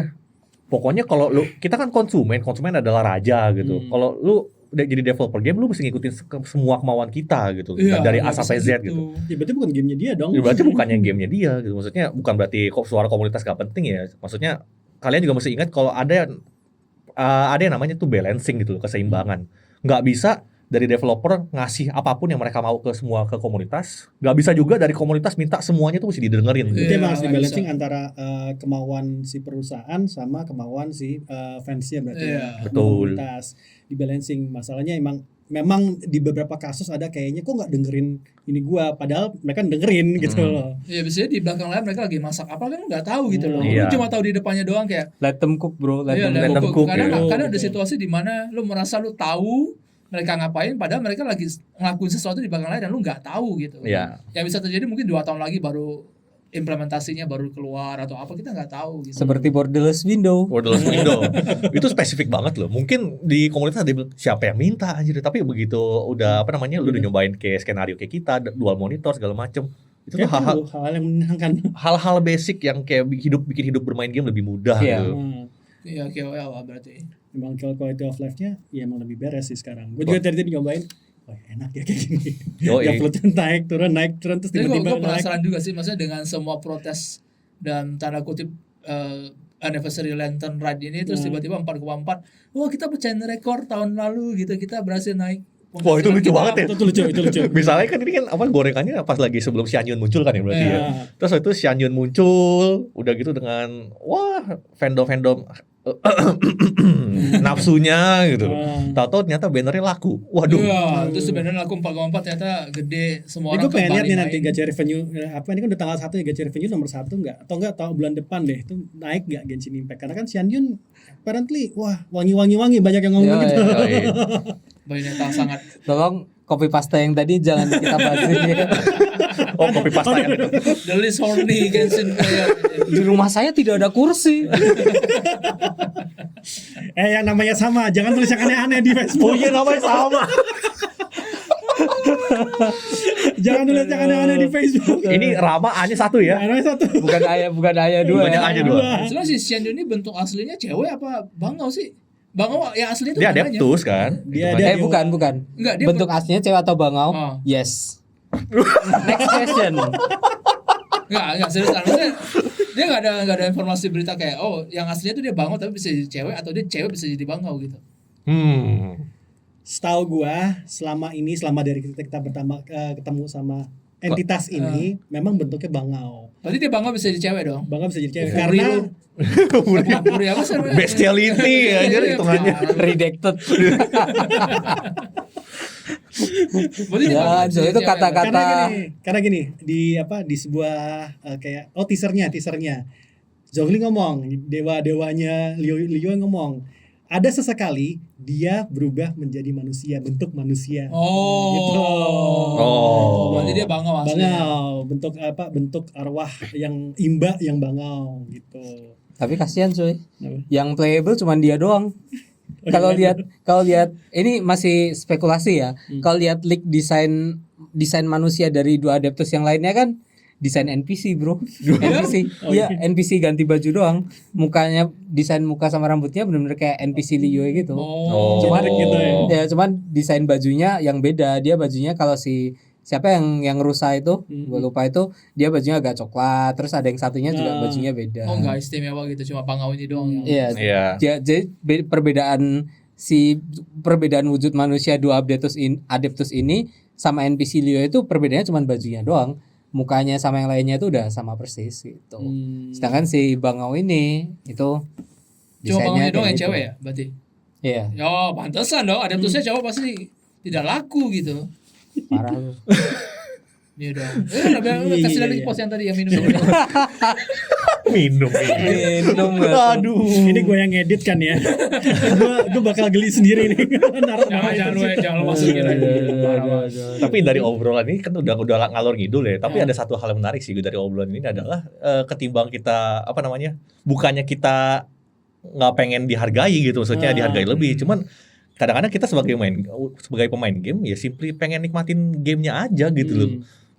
Pokoknya kalau lu, kita kan konsumen adalah raja gitu. Kalau lu udah jadi developer game, lu mesti ngikutin semua kemauan kita gitu. Iya, Dari A nggak sampai bisa Z gitu. Ya berarti bukan gamenya dia dong. Ya, berarti bukannya gamenya dia gitu. Maksudnya bukan berarti kok suara komunitas gak penting ya. Maksudnya kalian juga mesti ingat kalau ada yang namanya tuh balancing gitu loh, keseimbangan. Nggak bisa dari developer ngasih apapun yang mereka mau ke komunitas. Nggak bisa juga dari komunitas minta semuanya tuh mesti didengerin. Itu Iya, emang harus nggak dibalancing bisa. antara kemauan si perusahaan sama kemauan si fansnya berarti. Iya. ya, Betul. komunitas. Dibalancing. Masalahnya memang di beberapa kasus ada kayaknya kok nggak dengerin ini gua, padahal mereka dengerin gitu loh. Ya biasanya di belakang layar mereka lagi masak apa kan lu nggak tahu gitu loh. Iya. Lu cuma tahu di depannya doang kayak Let them cook bro. iya, let them cook, Kadang ya. kadang ada Betul. situasi di mana lu merasa lu tahu mereka ngapain, padahal mereka lagi ngelakuin sesuatu di belakang layar dan lu nggak tahu gitu. Iya. Yang bisa terjadi mungkin 2 tahun lagi baru implementasinya baru keluar atau apa, kita nggak tahu gitu. Seperti borderless window. Borderless window itu spesifik banget loh. Mungkin di komunitas ada yang bilang, siapa yang minta anjir, tapi begitu udah apa namanya lu udah nyobain kayak skenario kayak kita, dual monitor segala macem, itu tuh Kayak hal-hal hal yang menyenangkan. hal-hal basic yang kayak bikin hidup bermain game lebih mudah Iya. gitu. Iya, KOL lah berarti. Emang kalau quality of life-nya ya emang lebih beres sih sekarang. Gue juga tadi nyobain, wah enak ya kayak gini. Yoi. Ya flutnya naik turun terus Tapi tiba-tiba gue naik. penasaran juga sih, maksudnya dengan semua protes dan tanda kutip anniversary Lantern Ride ini, terus tiba-tiba 4,4, wah kita pecahin rekor tahun lalu gitu, kita berhasil naik. Wah itu lucu banget ya. Itu lucu. Misalnya kan ini kan apa gorengannya pas lagi sebelum Xianyun muncul kan ya berarti ya. Ya. Terus itu Xianyun muncul, udah gitu dengan wah fandom nafsunya gitu. Tahu-tahu ternyata bannernya laku. Waduh. Iya, terus sebenarnya aku 4,4 ternyata gede, semua Ini orang gue pengen lihat nih kembali nanti main. gacha revenue apa ini kan udah tanggal 1 ya, gacha revenue nomor 1 enggak? Atau enggak tahu bulan depan deh itu naik enggak Genshin Impact? Karena kan Xianyun apparently wah wangi banyak yang ngomong Iya, gitu. Yoi. Bayangin sangat. Tolong copy paste yang tadi jangan kita bahas ini. Oh kopi pasta ya. The least horny Genshin player. Di rumah saya tidak ada kursi. Yang namanya sama, jangan tulis yang aneh-aneh di Oh Facebook. iya namanya sama. Jangan tulis yang aneh-aneh di Facebook. Ini Rama A-nya 1 ya. Namanya satu. Bukan ayah dua Banyak ya. aja dua. Sebenarnya si Xianyun ini bentuk aslinya cewek apa bangau sih? Bangau yang asli itu Dia namanya. adeptus kan. Dia- Hitungannya. Bukan. Enggak, dia Bentuk aslinya cewek atau bangau? Oh. Yes. Next question. Enggak serius. Maksudnya dia enggak ada informasi berita kayak oh yang aslinya itu dia bangau tapi bisa jadi cewek, atau dia cewek bisa jadi bangau gitu. Setahu gua selama dari kita pertama ketemu sama entitas ini memang bentuknya bangau. Berarti dia bangau bisa jadi cewek dong. Bangau bisa jadi cewek Puri karena Puri apa sih? namanya? Bestiality aja hitungannya. Redacted. Berarti dia Ya, bangau bisa so jadi itu cewek. kata-kata. karena gini di sebuah kayak teasernya Zhongli ngomong, dewa-dewanya Liu ngomong, ada sesekali dia berubah menjadi manusia, bentuk manusia. Oh. Gitu. Oh. Berarti dia bangau aslinya. Bangau, bentuk arwah yang imba yang bangau gitu. Tapi kasihan cuy. Kenapa? Yang playable cuma dia doang. Kalau lihat ini masih spekulasi ya. Kalau lihat leak desain manusia dari dua adeptus yang lainnya kan desain NPC, bro. NPC. Iya, NPC ganti baju doang. Mukanya desain muka sama rambutnya benar-benar kayak NPC Liu gitu. Oh. Cuman Menarik gitu ya. cuman desain bajunya yang beda. Dia bajunya kalau siapa yang rusak itu, gue lupa itu, dia bajunya agak coklat. Terus ada yang satunya juga bajunya beda. Oh enggak istimewa gitu, cuma bangau ini doang yang. Iya. Iya. Jadi perbedaan wujud manusia dua adeptus ini sama NPC Leo itu perbedaannya cuma bajunya doang. Mukanya sama yang lainnya itu udah sama persis gitu. Sedangkan si Bangau ini itu Cuma desainnya bangaunya doang kayak yang gitu. cewek ya berarti. Iya, Ya pantesan dong, adeptusnya cowok pasti tidak laku gitu. parah lu. Iya dong. Kasih lagi pos yang tadi yang minum. Minum. Minum nggak tuh? Aduh. Ini gue yang ngedit kan ya. gue bakal geli sendiri nih. Naruh nama Jangan lu masukin lagi. Tapi dari obrolan ini kan udah ngalor ngidul ya. Tapi ada satu hal yang menarik sih dari obrolan ini adalah ketimbang kita bukannya kita nggak pengen dihargai gitu, maksudnya dihargai lebih. Cuman kadang-kadang kita sebagai pemain game ya simply pengen nikmatin gamenya aja gitu loh.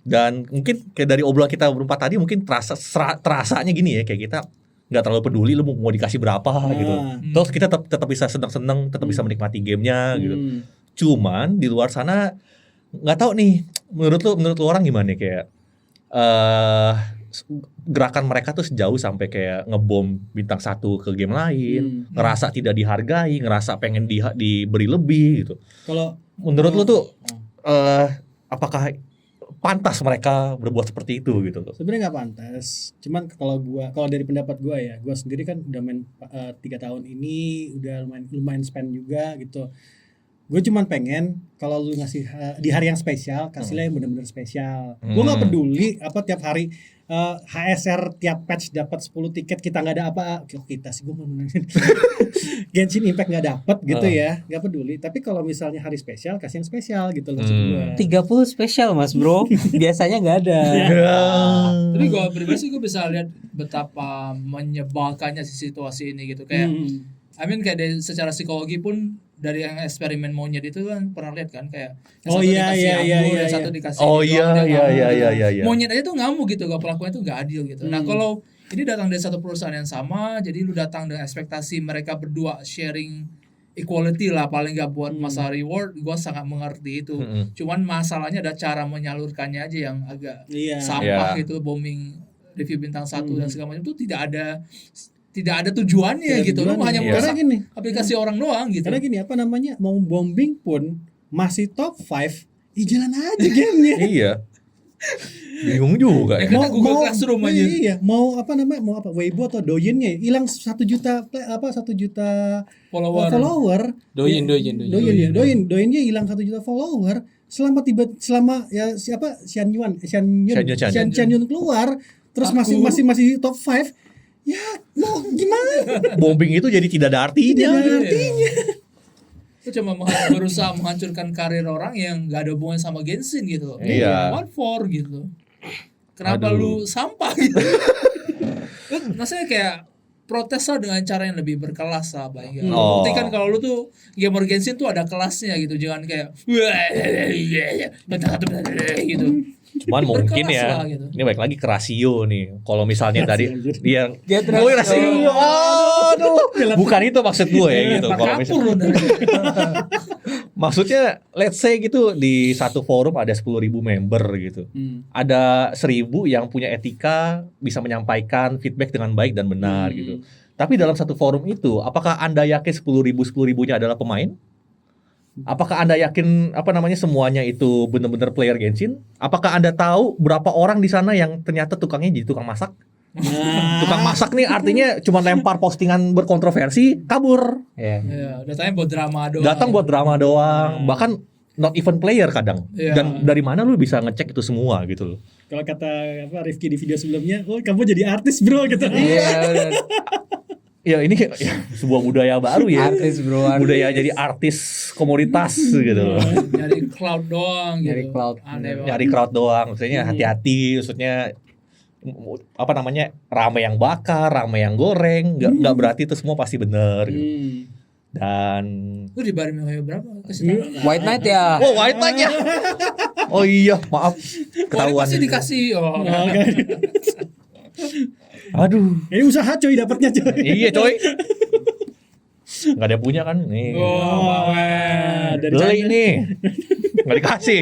Dan mungkin kayak dari obrolan kita berempat tadi mungkin terasanya gini ya, kayak kita nggak terlalu peduli lu mau dikasih berapa gitu. Terus kita tetap bisa seneng-seneng, tetap bisa menikmati gamenya gitu. Cuman di luar sana nggak tahu nih, menurut lu orang gimana kayak gerakan mereka tuh sejauh sampai kayak ngebom bintang 1 ke game lain, ngerasa tidak dihargai, ngerasa pengen diberi lebih gitu. Kalau Menurut lu tuh apakah pantas mereka berbuat seperti itu gitu loh? sebenarnya nggak pantas. Cuman kalau dari pendapat gue ya, gue sendiri kan udah main 3 tahun ini, udah lumayan spend juga gitu. Gue cuman pengen kalau lu ngasih di hari yang spesial, kasihlah yang benar-benar spesial. Gue nggak peduli apa tiap hari HSR tiap patch dapat 10 tiket, kita nggak ada apa. Kita sih gue mau menangin. Genshin Impact nggak dapat gitu ya, nggak peduli. Tapi kalau misalnya hari spesial, kasih yang spesial gitu loh maksud gue. 30 spesial Mas Bro. Biasanya nggak ada. Tapi gue pribadi sih gue bisa lihat betapa menyebalkannya si situasi ini gitu. Kayak I mean kayak dari secara psikologi pun dari yang eksperimen monyet itu kan pernah lihat kan kayak yang Oh, satu iya, dikasih iya, anggur, iya, yang iya. satu dikasih Oh doang, iya dia iya ngamuk iya gitu. iya iya. Monyet aja tuh ngamuk gitu, gak perlakuannya tuh gak adil gitu. Nah kalau ini datang dari satu perusahaan yang sama, jadi lu datang dengan ekspektasi mereka berdua sharing equality lah paling gak buat masalah reward, gua sangat mengerti itu. Cuman masalahnya ada cara menyalurkannya aja yang agak Iya. sampah Iya. gitu, bombing review bintang 1 dan segala macam itu tidak ada tujuannya Tidak gitu. Lu tujuannya. hanya Iya. merusak Karena gini, aplikasi orang doang gitu. karena gini apa namanya, mau bombing pun masih top 5, jalan aja gamenya. Iya. Bingung juga Ya ya. kan Google Classroom aja. Iya, mau apa namanya, mau apa Weibo atau Douyin-nya hilang 1 juta 1 juta follower. Douyin-nya hilang 1 juta follower selama ya siapa Xian Yun keluar, terus masih top 5. Ya, mau gimana? Bombing itu jadi tidak ada artinya. Tidak ada artinya. Itu cuma berusaha menghancurkan karir orang yang gak ada hubungan sama Genshin gitu. Iya. What for gitu. Kenapa Aduh. lu sampah gitu. Maksudnya kayak protes lah dengan cara yang lebih berkelas lah paling. Oh. Buktikan kalau lu tuh gamer Genshin tuh ada kelasnya gitu. Jangan kayak gitu. Cuman mungkin Berkelas ya, lah, gitu. ini balik lagi ke rasio nih. Kalau misalnya tadi Anjir. dia Dia gue rasio, aduh, bukan itu maksud gue ya gitu. Kalau Kapur lu misalnya, dari maksudnya, let's say gitu di satu forum ada 10.000 member gitu, ada 1.000 yang punya etika, bisa menyampaikan feedback dengan baik dan benar gitu. Tapi dalam satu forum itu, apakah Anda yakin 10.000-10.000-nya adalah pemain? Apakah Anda yakin semuanya itu benar-benar player Genshin? Apakah Anda tahu berapa orang di sana yang ternyata tukangnya jadi tukang masak? Tukang masak nih artinya cuma lempar postingan berkontroversi, kabur. Iya. Ya, datanya buat drama doang. Datang buat drama doang, bahkan not even player kadang. Iya. Dan dari mana lu bisa ngecek itu semua gitu loh. Kalau kata Rifki di video sebelumnya, oh kamu jadi artis bro gitu. Iya. Ya ini ya, sebuah budaya baru ya. Artis bro. Budaya jadi artis komoditas gitu loh. Nyari cloud doang gitu. Nyari cloud. Aneh banget. Nyari crowd doang, maksudnya hati-hati, maksudnya rame yang bakar, rame yang goreng, nggak berarti itu semua pasti bener gitu. Dan Lu di Bari Mihoyo berapa? Kasih tahu. White Knight ya. oh white light ya. Oh iya, maaf Oh, ketahuan. pasti dikasih. Oh. Aduh. Ini usaha coy dapatnya coy. Iya coy. Nggak ada punya kan nih. Dari Beli China. nih. Nggak dikasih.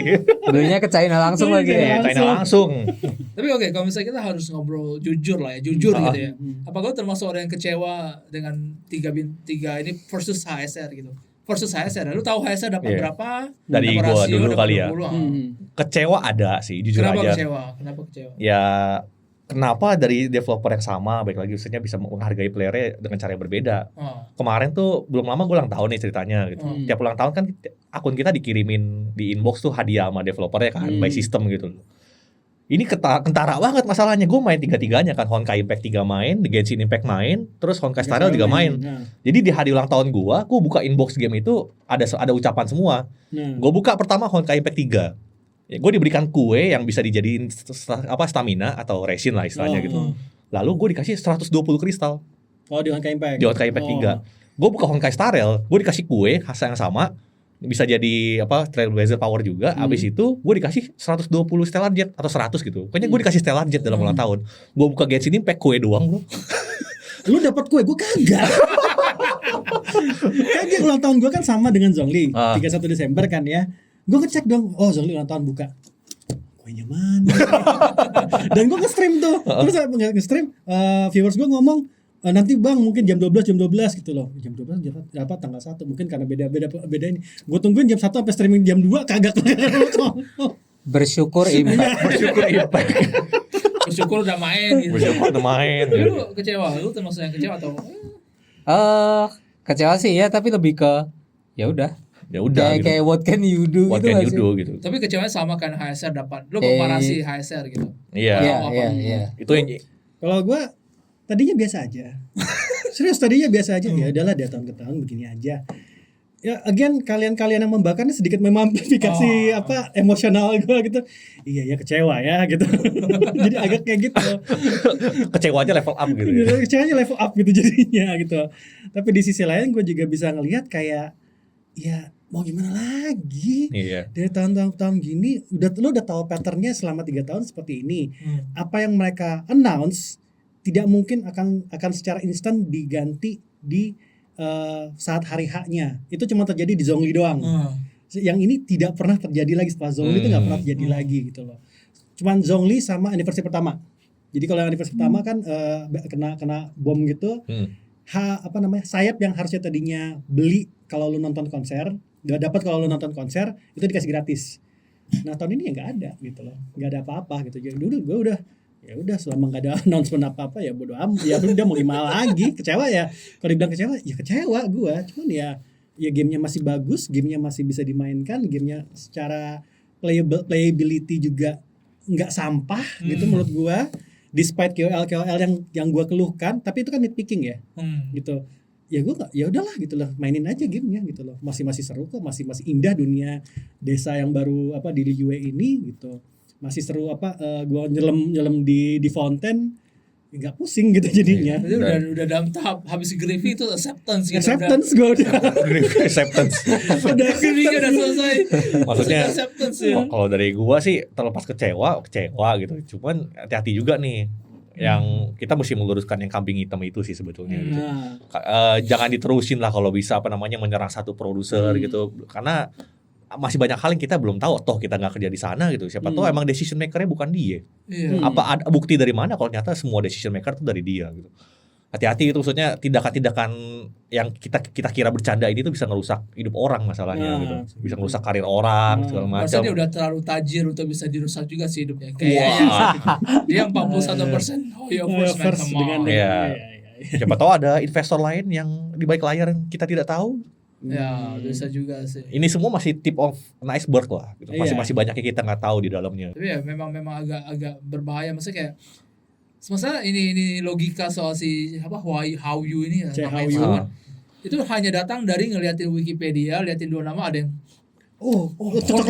Belinya ke China langsung lagi ya. China langsung. Tapi oke, kalau misalnya kita harus ngobrol jujur lah ya, jujur gitu ya. Apakah lu termasuk orang yang kecewa dengan 3 ini versus HSR gitu? Versus HSR, lu tahu HSR dapat Iya. berapa? Dari dapat gua rasio, dulu dapat kali ya. 20. Kecewa ada sih, jujur Kenapa aja. kecewa? Kenapa kecewa? Ya kenapa dari developer yang sama, baik lagi maksudnya bisa menghargai playernya dengan cara yang berbeda. Oh. Kemarin tuh belum lama gue ulang tahun nih ceritanya gitu. Tiap ulang tahun kan akun kita dikirimin di inbox tuh hadiah sama developernya kan, by system gitu loh. Ini kentara banget masalahnya. Gue main 3-3-nya kan, Honkai Impact 3 main, The Genshin Impact main, terus Honkai Star Rail juga main. Jadi di hari ulang tahun gue buka inbox game itu ada ucapan semua. Gue buka pertama Honkai Impact 3. Ya, gue diberikan kue yang bisa dijadiin stamina atau resin lah istilahnya gitu. Lalu gue dikasih 120 kristal Oh di Honkai Impact. di Honkai Impact 3. Gue buka Honkai Star Rail, gue dikasih kue khas yang sama, bisa jadi Trailblazer Power juga. Abis itu gue dikasih 120 Stellar Jet atau 100 gitu. Pokoknya gue dikasih Stellar Jet dalam ulang tahun. Gue buka Genshin Impact kue doang bro. Lu dapat kue, gue kagak. Kagak, ulang tahun gue kan sama dengan Zhongli, 31 Desember kan ya. Gue ngecek dong, oh Zhongli ulang tahun buka. Kuenya mana? Dan gue nge-stream tuh. Terus nge-stream, viewers gue ngomong, nanti bang mungkin jam 12 gitu loh. Jam 12 jam apa tanggal 1 mungkin karena beda ini. Gue tungguin jam 1 sampai streaming jam 2 kagak. Bersyukur Impact. Bersyukur Impact. Bersyukur udah main gitu. Bersyukur udah main. Tapi lu kecewa, lu termasuk yang kecewa atau Kecewa sih ya, tapi lebih ke ya udah. Ya udah gitu. Kayak what can you do What gitu can nggak you sih? do gitu. Tapi kecewanya sama kan HSR dapat. Lu komparasi HSR gitu. Iya. Iya, Apa? iya. Itu yang Kalau gue tadinya biasa aja. Serius tadinya biasa aja. Ya udahlah dari tahun ke tahun begini aja. Ya again kalian yang membakar ini sedikit memamplifikasi emosional gue gitu. Iya ya kecewa ya gitu. Jadi agak kayak gitu. kecewanya level up gitu ya. Kecewanya level up gitu jadinya gitu. Tapi di sisi lain gue juga bisa ngelihat kayak ya mau gimana lagi. Iya. Dari tahun-tahun gini lu udah tahu patternnya selama 3 tahun seperti ini. Apa yang mereka announce tidak mungkin akan secara instan diganti di saat hari H-nya. Itu cuma terjadi di Zhongli doang. Yang ini tidak pernah terjadi lagi setelah Zhongli itu nggak pernah terjadi lagi gitu loh. Cuman Zhongli sama anniversary pertama. Jadi kalau yang anniversary pertama kan kena bom gitu. Sayap yang harusnya tadinya beli kalau lu nonton konser, nggak dapat kalau lu nonton konser, itu dikasih gratis. Nah tahun ini ya nggak ada gitu loh, nggak ada apa-apa gitu. Jadi dulu gue udah selama nggak ada announcement apa ya bodo amat. Ya udah mau gimana lagi, kecewa ya. Kalau dibilang kecewa, ya kecewa gue. Cuman ya gamenya masih bagus, gamenya masih bisa dimainkan, gamenya secara playability juga nggak sampah gitu menurut gue. Despite KOL yang gue keluhkan, tapi itu kan nitpicking ya, gitu. Ya gue nggak, ya udahlah gitu loh, mainin aja gamenya gitu loh. Masih seru kok, masih indah dunia desa yang baru di Liyue ini gitu. Masih seru gue nyelam di fountain, nggak pusing gitu jadinya. Jadi udah dalam tahap habis grieving itu acceptance gitu. Acceptance gue udah. Acceptance. Udah grieving udah selesai. Maksudnya acceptance ya. kalau dari gua sih terlepas kecewa gitu. Cuman hati-hati juga nih. Yang kita mesti meluruskan yang kambing hitam itu sih sebetulnya gitu. Jangan diterusin lah kalau bisa menyerang satu produser gitu. Karena masih banyak hal yang kita belum tahu, toh kita nggak kerja di sana gitu. Siapa tahu emang decision makernya bukan dia. Apa ada bukti dari mana kalau ternyata semua decision maker itu dari dia gitu. Hati-hati itu, maksudnya tindakan-tindakan yang kita kira bercanda ini tuh bisa ngerusak hidup orang masalahnya gitu. Bisa ngerusak karir orang segala macam. Maksudnya dia udah terlalu tajir untuk bisa dirusak juga sih hidupnya. Kayaknya dia 41% first dengan ya. Siapa tahu ada investor lain yang di balik layar yang kita tidak tahu. Ya bisa juga sih. Ini semua masih tip of an iceberg lah gitu. Masih banyak yang kita nggak tahu di dalamnya. Tapi ya memang agak berbahaya, maksudnya kayak semasa ini logika soal si how you ini ya, itu hanya datang dari ngeliatin Wikipedia, liatin 2 nama ada yang cocok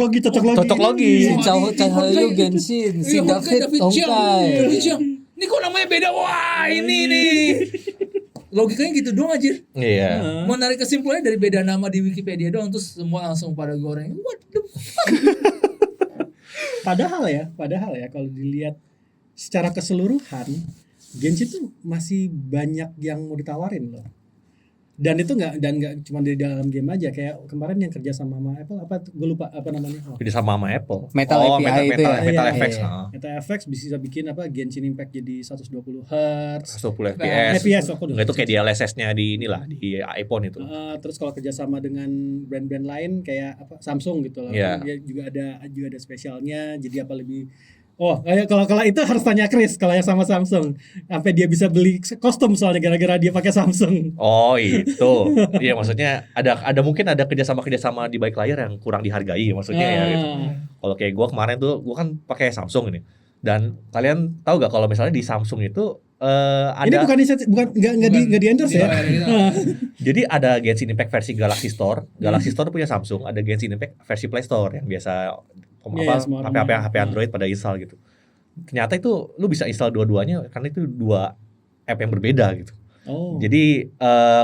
logi. Si Cahayu Genshin, si David Honkai. Ini kok namanya beda? Wah, ini nih. Logikanya gitu doang aja. Iya. Mau narik kesimpulannya dari beda nama di Wikipedia doang, terus semua langsung pada goreng. What the fuck? Padahal ya kalau dilihat secara keseluruhan, Genshin tuh masih banyak yang mau ditawarin loh. Dan itu nggak cuma di dalam game aja, kayak kemarin yang kerja sama Apple gue lupa apa namanya. Kerja sama Apple. Metal API itu ya. Metal Iya, FX. Metal FX bisa bikin Genshin Impact jadi 120 Hz. 120 FPS. Nggak itu kayak di LSS-nya di inilah di iPhone itu. Terus kalau kerjasama dengan brand-brand lain kayak Samsung gitu loh. Yeah. Dia juga ada spesialnya. Jadi lebih kalau itu harus tanya Chris kalau yang sama Samsung. Sampai dia bisa beli kostum soalnya gara-gara dia pakai Samsung. Oh, itu. Iya, maksudnya ada mungkin ada kerjasama di balik layar yang kurang dihargai maksudnya ya gitu. Kalau kayak gue kemarin tuh gue kan pakai Samsung ini. Dan kalian tahu gak kalau misalnya di Samsung itu ada ini nggak di endorse ya. Jadi ada Genshin Impact versi Galaxy Store. Galaxy Store punya Samsung, ada Genshin Impact versi Play Store yang biasa HP Android pada install gitu. Ternyata itu lu bisa install dua-duanya karena itu 2 app yang berbeda gitu. Jadi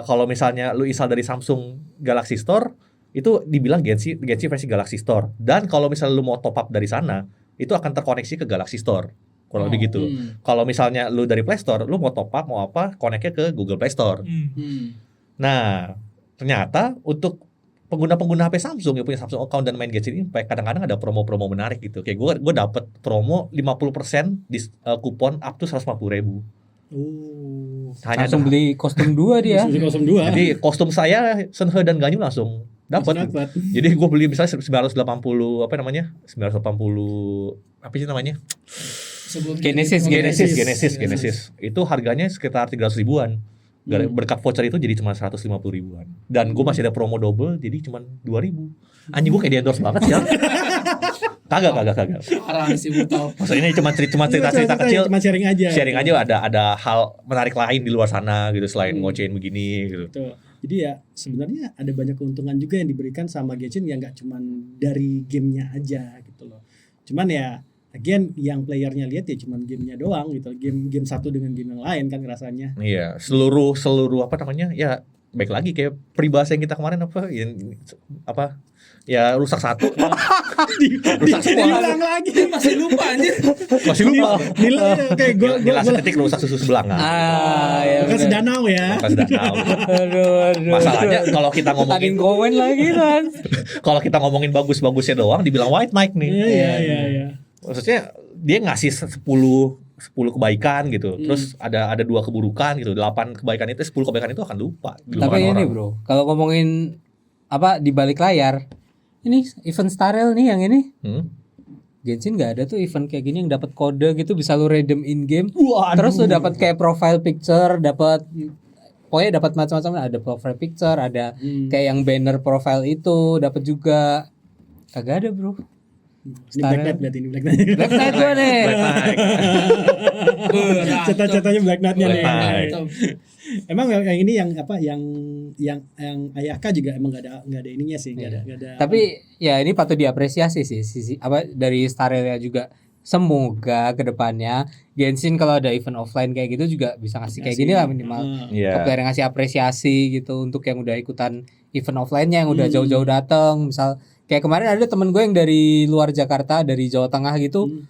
kalau misalnya lu install dari Samsung Galaxy Store itu dibilang Genshin versi Galaxy Store. Dan kalau misalnya lu mau top up dari sana, itu akan terkoneksi ke Galaxy Store. Kurang lebih gitu. Kalau misalnya lu dari Play Store, lu mau top up mau apa, connect-nya ke Google Play Store. Nah, ternyata untuk pengguna HP Samsung yang punya Samsung account dan main Genshin Impact, kadang-kadang ada promo-promo menarik gitu. Kayak gue dapet promo 50% kupon up to 150.000. Hanya langsung beli kostum 2 dia. Kostum 2. Jadi kostum saya Senhe dan Ganyu langsung dapat. Jadi gue beli misalnya 980 apa sih namanya? Genesis. Itu harganya sekitar 300 ribuan. Berkat voucher itu jadi cuma 150 ribuan. Dan gue masih ada promo double jadi cuma 2.000. Anjing gue kayak di endorse banget ya. Kagak. Parah sih Buto. Maksudnya ini cuma cerita kecil. Cuma sharing aja. Sharing aja ada hal menarik lain di luar sana gitu selain ngocehin begini gitu. Betul. Jadi ya sebenarnya ada banyak keuntungan juga yang diberikan sama Genshin yang nggak cuman dari gamenya aja gitu loh. Cuman ya again yang playernya lihat ya cuman gamenya doang gitu. Game satu dengan game yang lain kan rasanya. Iya, seluruh apa namanya? Ya baik lagi kayak peribahasa yang kita kemarin apa? Ya rusak satu, rusak semua. Diulang lagi. Masih lupa anjir. Masih lupa. Nilai kayak Nilai titik rusak susu sebelah. Ya Bukan sedanau ya. Bukan sedanau. Aduh. Masalahnya kalau kita ngomongin Kowen lagi kan. kalau kita ngomongin bagus-bagusnya doang dibilang white Mike nih. Iya. Maksudnya dia ngasih 10 kebaikan gitu. Terus ada 2 keburukan gitu. 8 kebaikan itu 10 kebaikan itu akan lupa. Tapi ini bro, kalau ngomongin apa di balik layar, ini event Starrel nih yang ini. Genshin nggak ada tuh event kayak gini yang dapat kode gitu bisa lu redeem in game. Terus lu dapat kayak profile picture, dapat pokoknya dapat macam-macam, ada profile picture, ada kayak yang banner profile itu dapat juga. Kagak ada, bro. Ini Black Knight berarti ini Black Knight. Black Knight gua nih. Cita-citanya Black Knight-nya Black nih. Knight. Emang yang ini yang apa yang Ayaka juga emang nggak ada ininya sih, nggak ada. Tapi ya ini patut diapresiasi sih sisi apa dari Starrel juga. Semoga kedepannya Genshin kalau ada event offline kayak gitu juga bisa ngasih kayak gini lah minimal. Ke player yang ngasih apresiasi gitu untuk yang udah ikutan event offline-nya yang udah jauh-jauh datang. Misal kayak kemarin ada temen gue yang dari luar Jakarta, dari Jawa Tengah gitu.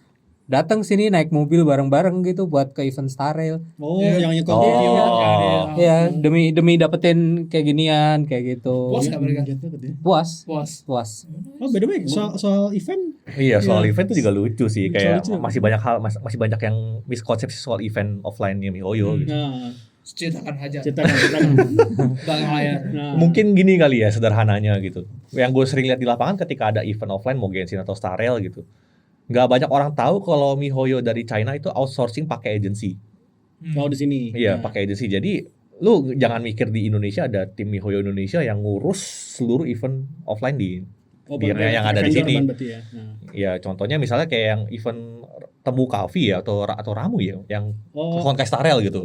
Datang sini naik mobil bareng-bareng gitu buat ke event Starrel. Yang nyekol Ya, demi dapetin kayak ginian kayak gitu. Puas gak mereka? Puas. Oh, by the way, soal event. Iya, soal event itu juga lucu sih. Kayak Lucu. masih banyak yang miskonsepsi soal event offline-nya MiHoYo gitu. Nah, Ceritakan aja. ceritakan. Belakang layar. Nah, Mungkin gini kali ya sederhananya gitu. Yang gue sering lihat di lapangan ketika ada event offline mau Genshin atau Starrel gitu. Nggak banyak orang tahu kalau MiHoYo dari China itu outsourcing pakai agency. kalau di sini. Iya, pakai agency. Jadi lu jangan mikir di Indonesia ada tim MiHoYo Indonesia yang ngurus seluruh event offline di yang ada di sini. Ya. Nah. Ya, contohnya misalnya kayak yang event Temu Coffee ya atau Ramu ya, yang Konkai Starrel gitu.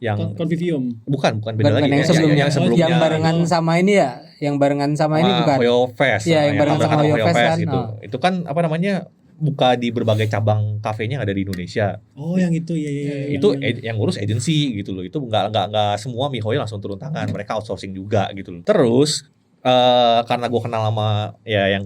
Yang Convivium. bukan beda lagi. Yang sebelumnya. Yang sebelumnya. Yang barengan sama ini ya, yang barengan sama ini bukan. Hoyo Fest. Iya, yang barengan sama Hoyo Fest kan. Gitu. Itu kan apa namanya? Buka di berbagai cabang kafenya yang ada di Indonesia. Oh, yang itu ya. Itu yang ngurus agensi gitu loh. Itu nggak semua MiHoYo langsung turun tangan. Mereka outsourcing juga gitu loh. Terus karena gue kenal sama ya yang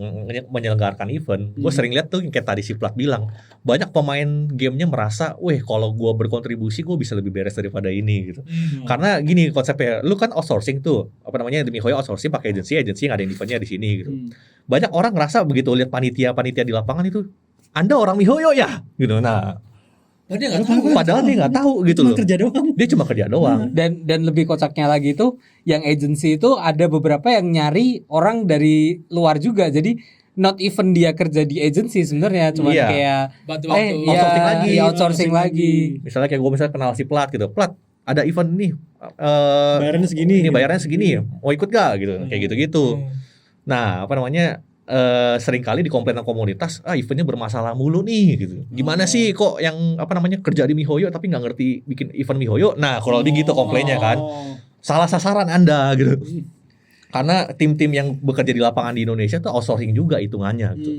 menyelenggarakan event, gue sering lihat tuh yang kayak tadi si Plat bilang, banyak pemain gamenya merasa, weh kalau gue berkontribusi gue bisa lebih beres daripada ini gitu. Karena gini konsepnya, lu kan outsourcing tuh, apa namanya di MiHoYo outsourcing pakai agensi yang ada eventnya di sini gitu. Banyak orang ngerasa begitu lihat panitia di lapangan itu, Anda orang MiHoYo ya gitu. Nah, padahal dia nggak tahu gitu loh. Dia cuma kerja doang. Dan lebih kocaknya lagi itu yang agency itu ada beberapa yang nyari orang dari luar juga. Jadi not even dia kerja di agency sebenarnya, cuma kayak bantu waktu outsourcing lagi. Misalnya kayak gue kenal si Plat gitu. Plat, ada event nih. Bayarannya segini. Ini bayarannya segini. Mau ikut gak gitu. Kayak gitu-gitu. Nah, apa namanya? Seringkali di komplainan komunitas, eventnya bermasalah mulu nih gitu. Gimana sih kok yang apa namanya kerja di MiHoYo tapi nggak ngerti bikin event MiHoYo? Nah, kalau lebih gitu komplainnya kan, salah sasaran Anda gitu. Karena tim-tim yang bekerja di lapangan di Indonesia tuh outsourcing juga hitungannya gitu.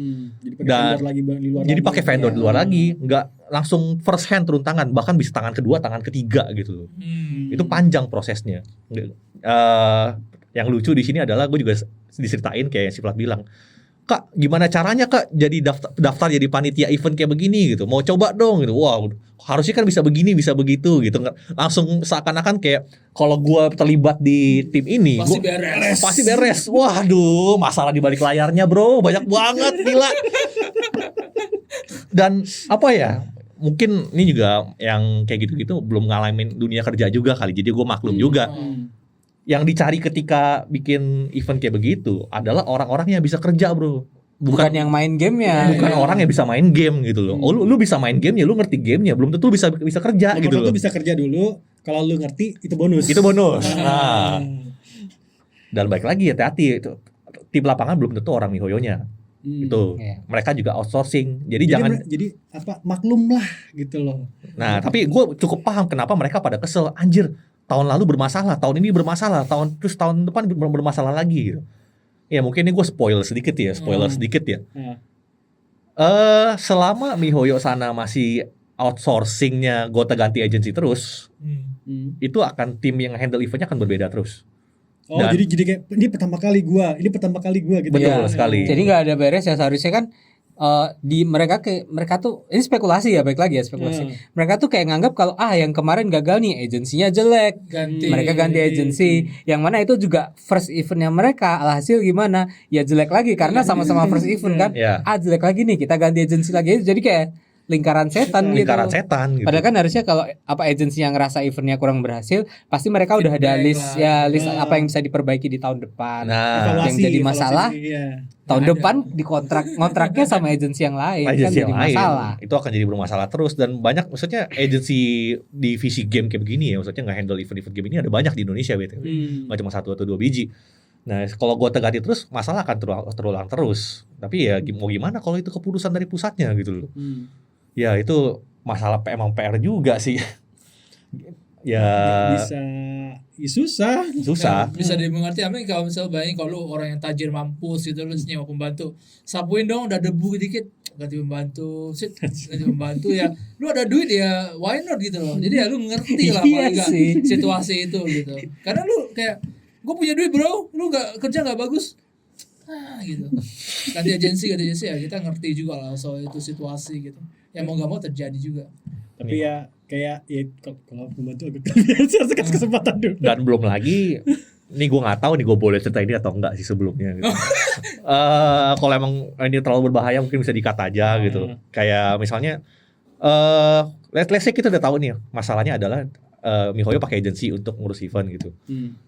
Jadi pakai vendor di luar lagi, nggak langsung first hand turun tangan, bahkan bisa tangan kedua, tangan ketiga gitu. Itu panjang prosesnya. Yang lucu di sini adalah gue juga diceritain kayak si Plat bilang, Kak, gimana caranya Kak jadi daftar jadi panitia event kayak begini gitu. Mau coba dong gitu. Wow, harusnya kan bisa begini, bisa begitu gitu. Langsung seakan-akan kayak kalau gua terlibat di tim ini pasti beres. Waduh, masalah di balik layarnya, Bro, banyak banget gila. Dan apa ya? Mungkin ini juga yang kayak gitu-gitu belum ngalamin dunia kerja juga kali. Jadi gua maklum juga. Yang dicari ketika bikin event kayak begitu adalah orang-orang yang bisa kerja, Bro. Bukan yang main game ya. Bukan orang yang bisa main game gitu loh. Oh, lu bisa main game ya, lu ngerti gamenya, belum tentu bisa kerja gitu loh. Belum tentu bisa kerja dulu, Kalau lu ngerti itu bonus. Itu bonus. Nah, dan baik lagi hati-hati itu. Tim lapangan belum tentu orang MiHoYo-nya. Itu. Iya. Mereka juga outsourcing. Jadi jangan jadi apa maklum lah gitu loh. Nah, tapi gue cukup paham kenapa mereka pada kesel. Anjir, tahun lalu bermasalah, tahun ini bermasalah, tahun depan bermasalah lagi gitu. Ya mungkin ini gue spoiler sedikit ya. Selama MiHoYo sana masih outsourcingnya Gota ganti agency terus, itu akan tim yang handle eventnya akan berbeda terus. Oh, Dan- jadi kayak ini pertama kali gua gitu. Betul Iya. sekali. Jadi nggak ada beres ya, seharusnya kan di mereka tuh ini spekulasi ya, baik lagi ya spekulasi. Mereka tuh kayak nganggap kalau yang kemarin gagal nih, agensinya jelek. Mereka ganti agensi, yang mana itu juga first eventnya mereka. Alhasil gimana? Ya jelek lagi karena sama-sama first event kan. Ya, Jelek lagi nih, kita ganti agensi lagi. Jadi kayak lingkaran setan gitu. lingkaran setan gitu. Padahal kan harusnya kalau agensi yang ngerasa eventnya kurang berhasil, pasti mereka udah ada list apa yang bisa diperbaiki di tahun depan. Nah, yang jadi masalah, iya. tahun depan ngontraknya sama agensi yang lain kan agensi jadi yang lain masalah. itu akan jadi bermasalah terus, dan banyak maksudnya agensi divisi game kayak begini ya, maksudnya nggak handle event-event game ini ada banyak di Indonesia BTW. Nggak cuma 1 atau 2 biji. Nah, kalau gue ganti terus, masalah akan terulang terus. Tapi ya mau gimana kalau itu keputusan dari pusatnya gitu loh. Ya itu masalah emang PR juga sih. Ya Bisa susah. Bisa dimengerti. Amin kalau misalnya bayangin kalau lu orang yang tajir mampus gitu, lu nyewa pembantu, sapuin dong udah debu dikit, ganti pembantu, ganti pembantu ya. Lu ada duit ya, why not gitu loh. Jadi ya lu ngerti lah Iya paling nggak sih. situasi itu gitu. Karena lu kayak gue punya duit bro, lu nggak kerja nggak bagus, gitu. Ganti agensi ya kita ngerti juga lah soal itu situasi gitu. Ya mau nggak mau terjadi juga. Tapi ya kayak ya kalau pembantu agak biasa kasih kesempatan dulu. dan belum lagi, nih gue nggak tahu nih gue boleh cerita ini atau enggak sih sebelumnya gitu. Kalau emang ini terlalu berbahaya mungkin bisa di-cut aja gitu. Kayak misalnya let's say kita udah tahu nih masalahnya adalah MiHoYo pakai agensi untuk ngurus event gitu.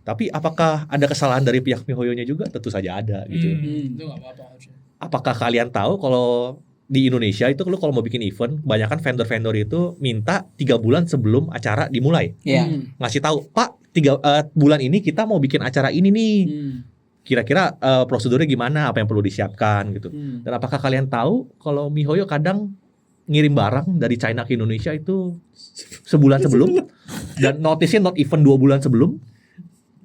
Tapi apakah ada kesalahan dari pihak MiHoYo-nya juga? Tentu saja ada gitu. Itu nggak apa-apa harusnya. Apakah kalian tahu kalau di Indonesia itu lu kalau mau bikin event, kebanyakan vendor-vendor itu minta 3 bulan sebelum acara dimulai. Iya. Ngasih tahu, Pak, 3 bulan ini kita mau bikin acara ini nih. Kira-kira prosedurnya gimana, apa yang perlu disiapkan gitu. Dan apakah kalian tahu kalau MiHoYo kadang ngirim barang dari China ke Indonesia itu sebulan sebelum, dan notice-nya not even 2 bulan sebelum.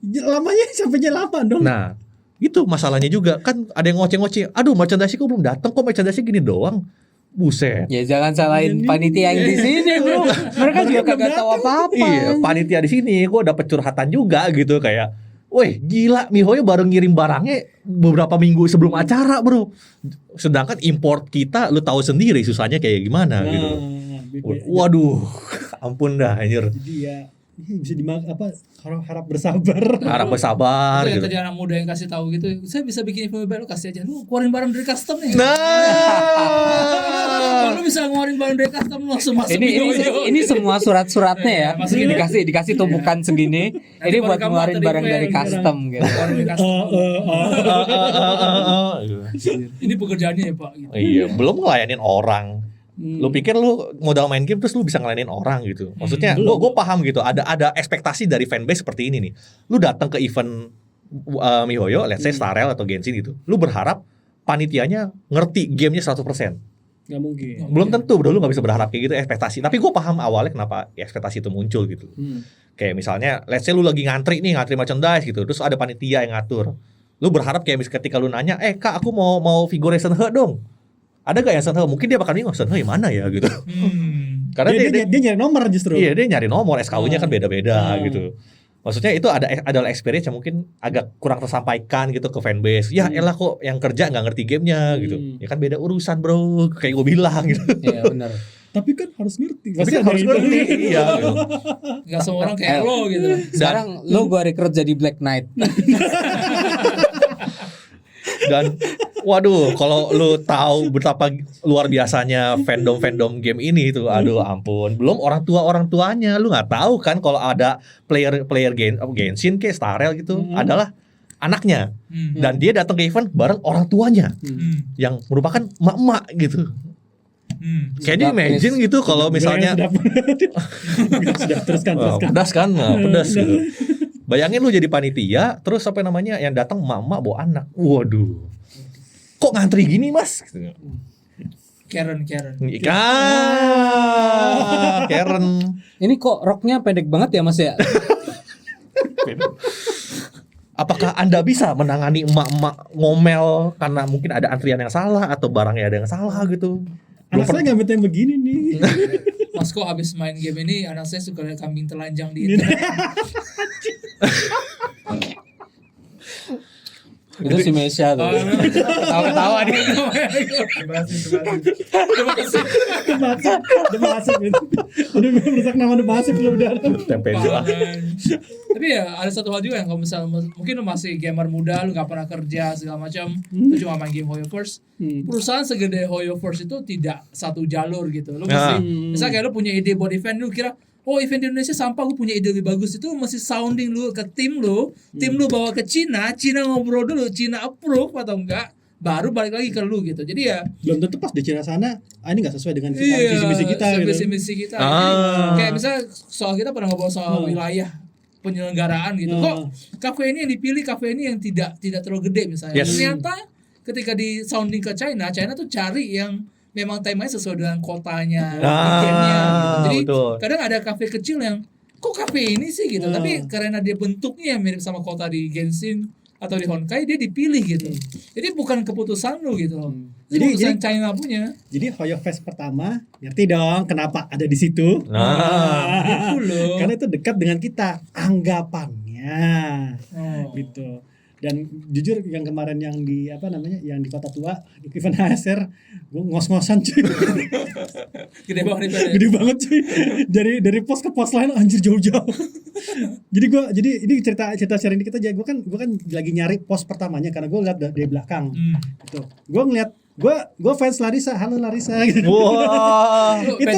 Lamanya sampainya lama dong. Nah, itu masalahnya juga. Kan ada yang ngoceh-ngoceh, aduh merchandise kok belum datang, kok merchandise gini doang. Buset. Ya jangan salahin panitia yang di sini bro. Mereka juga kagak tahu apa-apa. Iya, panitia di sini gue dapet curhatan juga gitu kayak, weh gila, MiHoYo baru ngirim barangnya beberapa minggu sebelum acara bro. Sedangkan import kita, lu tahu sendiri susahnya kayak gimana gitu. Waduh, ampun dah anjir. Jadi ya bisa harap bersabar. Harap bersabar Itu yang gitu. tadi anak muda yang kasih tahu gitu, saya bisa bikin event mobile, lu kasih aja, lu keluarin barang dari custom nih. Nah, Kalau bisa ngeluarin barang dari custom lu langsung masuk Ini semua surat-suratnya ya. Masukin dikasih tumpukan segini. Ini buat kamu ngeluarin antar barang email dari gitu. custom gitu. Keluarin dari custom. Ini pekerjaannya ya Pak gitu. Iya, belum ngelayanin orang. Lu pikir lu modal main game terus lu bisa ngelayanin orang gitu. Maksudnya gue paham gitu. Ada ekspektasi dari fanbase seperti ini nih. Lu datang ke event MiHoYo, let's say Starrel atau Genshin gitu. Lu berharap panitianya ngerti gamenya 100%. Nggak mungkin. Belum tentu bro, lu gak bisa berharap kayak gitu ekspektasi. Tapi gue paham awalnya kenapa ekspektasi itu muncul gitu. Kayak misalnya let's say lu lagi ngantri merchandise gitu, terus ada panitia yang ngatur. Lu berharap kayak ketika lu nanya, Kak aku mau figure Senhe dong, ada gak yang Senhe? Mungkin dia bakal bingung, Senhe yang mana ya gitu. Karena dia nyari nomor justru. Iya, dia nyari nomor, SKU-nya kan beda-beda gitu. Maksudnya itu adalah experience yang mungkin agak kurang tersampaikan gitu ke fanbase. Ya elah kok yang kerja nggak ngerti gamenya gitu. Ya kan beda urusan bro, kayak gue bilang gitu. Iya benar. Tapi kan harus ngerti. Tapi kan harus ngerti. Iya. Gitu. Gak semua orang kayak lo gitu. Sekarang lo gua rekrut jadi Black Knight. Dan waduh, kalau lu tahu betapa luar biasanya fandom game ini itu, aduh ampun. Belum orang tuanya, lu nggak tahu kan kalau ada player Genshin kayak Starrel gitu adalah anaknya, dan dia datang ke event bareng orang tuanya yang merupakan emak-emak gitu. Can you imagine gitu kalau misalnya sudah teruskan. pedas kan, pedas gitu. Bayangin lu jadi panitia, terus apa namanya yang datang emak-emak bawa anak. Waduh. Kok ngantri gini, Mas? Karen. Karen. Ini kok roknya pendek banget ya Mas ya? Apakah Anda bisa menangani emak-emak ngomel karena mungkin ada antrian yang salah atau barangnya ada yang salah gitu? Anak saya nggak minta yang begini nih. Mas kok abis main game ini anak saya suka lihat kambing telanjang di internet. Itu si Mesya tuh. Ketawa-ketawa dia. Demasif itu. Udah merusak nama Demasif lu udah. Tempe doang. Tapi ya ada satu hal juga yang kalau misalnya mungkin lu masih gamer muda, lu gak pernah kerja segala macam, lu cuma main game HoYoverse. Perusahaan segede HoYoverse itu tidak satu jalur gitu. Lu mesti misalnya kayak lu punya ide buat event, lu kira event di Indonesia sampah, gue punya ide lebih bagus, itu mesti sounding lu ke tim lu bawa ke Cina ngobrol dulu, Cina approve atau enggak, baru balik lagi ke lu gitu. Jadi ya belum tentu pas di Cina sana ini nggak sesuai dengan visi misi kita gitu. Visi kita. Kayak misalnya soal kita pernah ngobrol soal wilayah penyelenggaraan gitu. Kok kafe ini yang dipilih, kafe ini yang tidak terlalu gede misalnya. Ternyata ketika di sounding ke China tuh cari yang memang temanya sesuai dengan kotanya, gamenya gitu. Jadi kadang ada kafe kecil yang kok kafe ini sih gitu, tapi karena dia bentuknya yang mirip sama kota di Genshin atau di Honkai, dia dipilih gitu. Jadi bukan keputusan lu gitu. Jadi keputusan China punya. Jadi HoYoFest pertama, ngerti dong kenapa ada di situ? Itu loh. Karena itu dekat dengan kita anggapannya, gitu. Dan jujur yang kemarin yang di yang di Kota Tua di event HSR, gue ngos-ngosan cuy. Gede banget cuy. Dari pos ke pos lain anjir jauh-jauh. jadi ini cerita sharing dikit aja. Gue kan lagi nyari pos pertamanya karena gue lihat dari belakang. Gitu. Gue ngeliat gue fans Larissa, halo Larissa gitu. Wah. Itu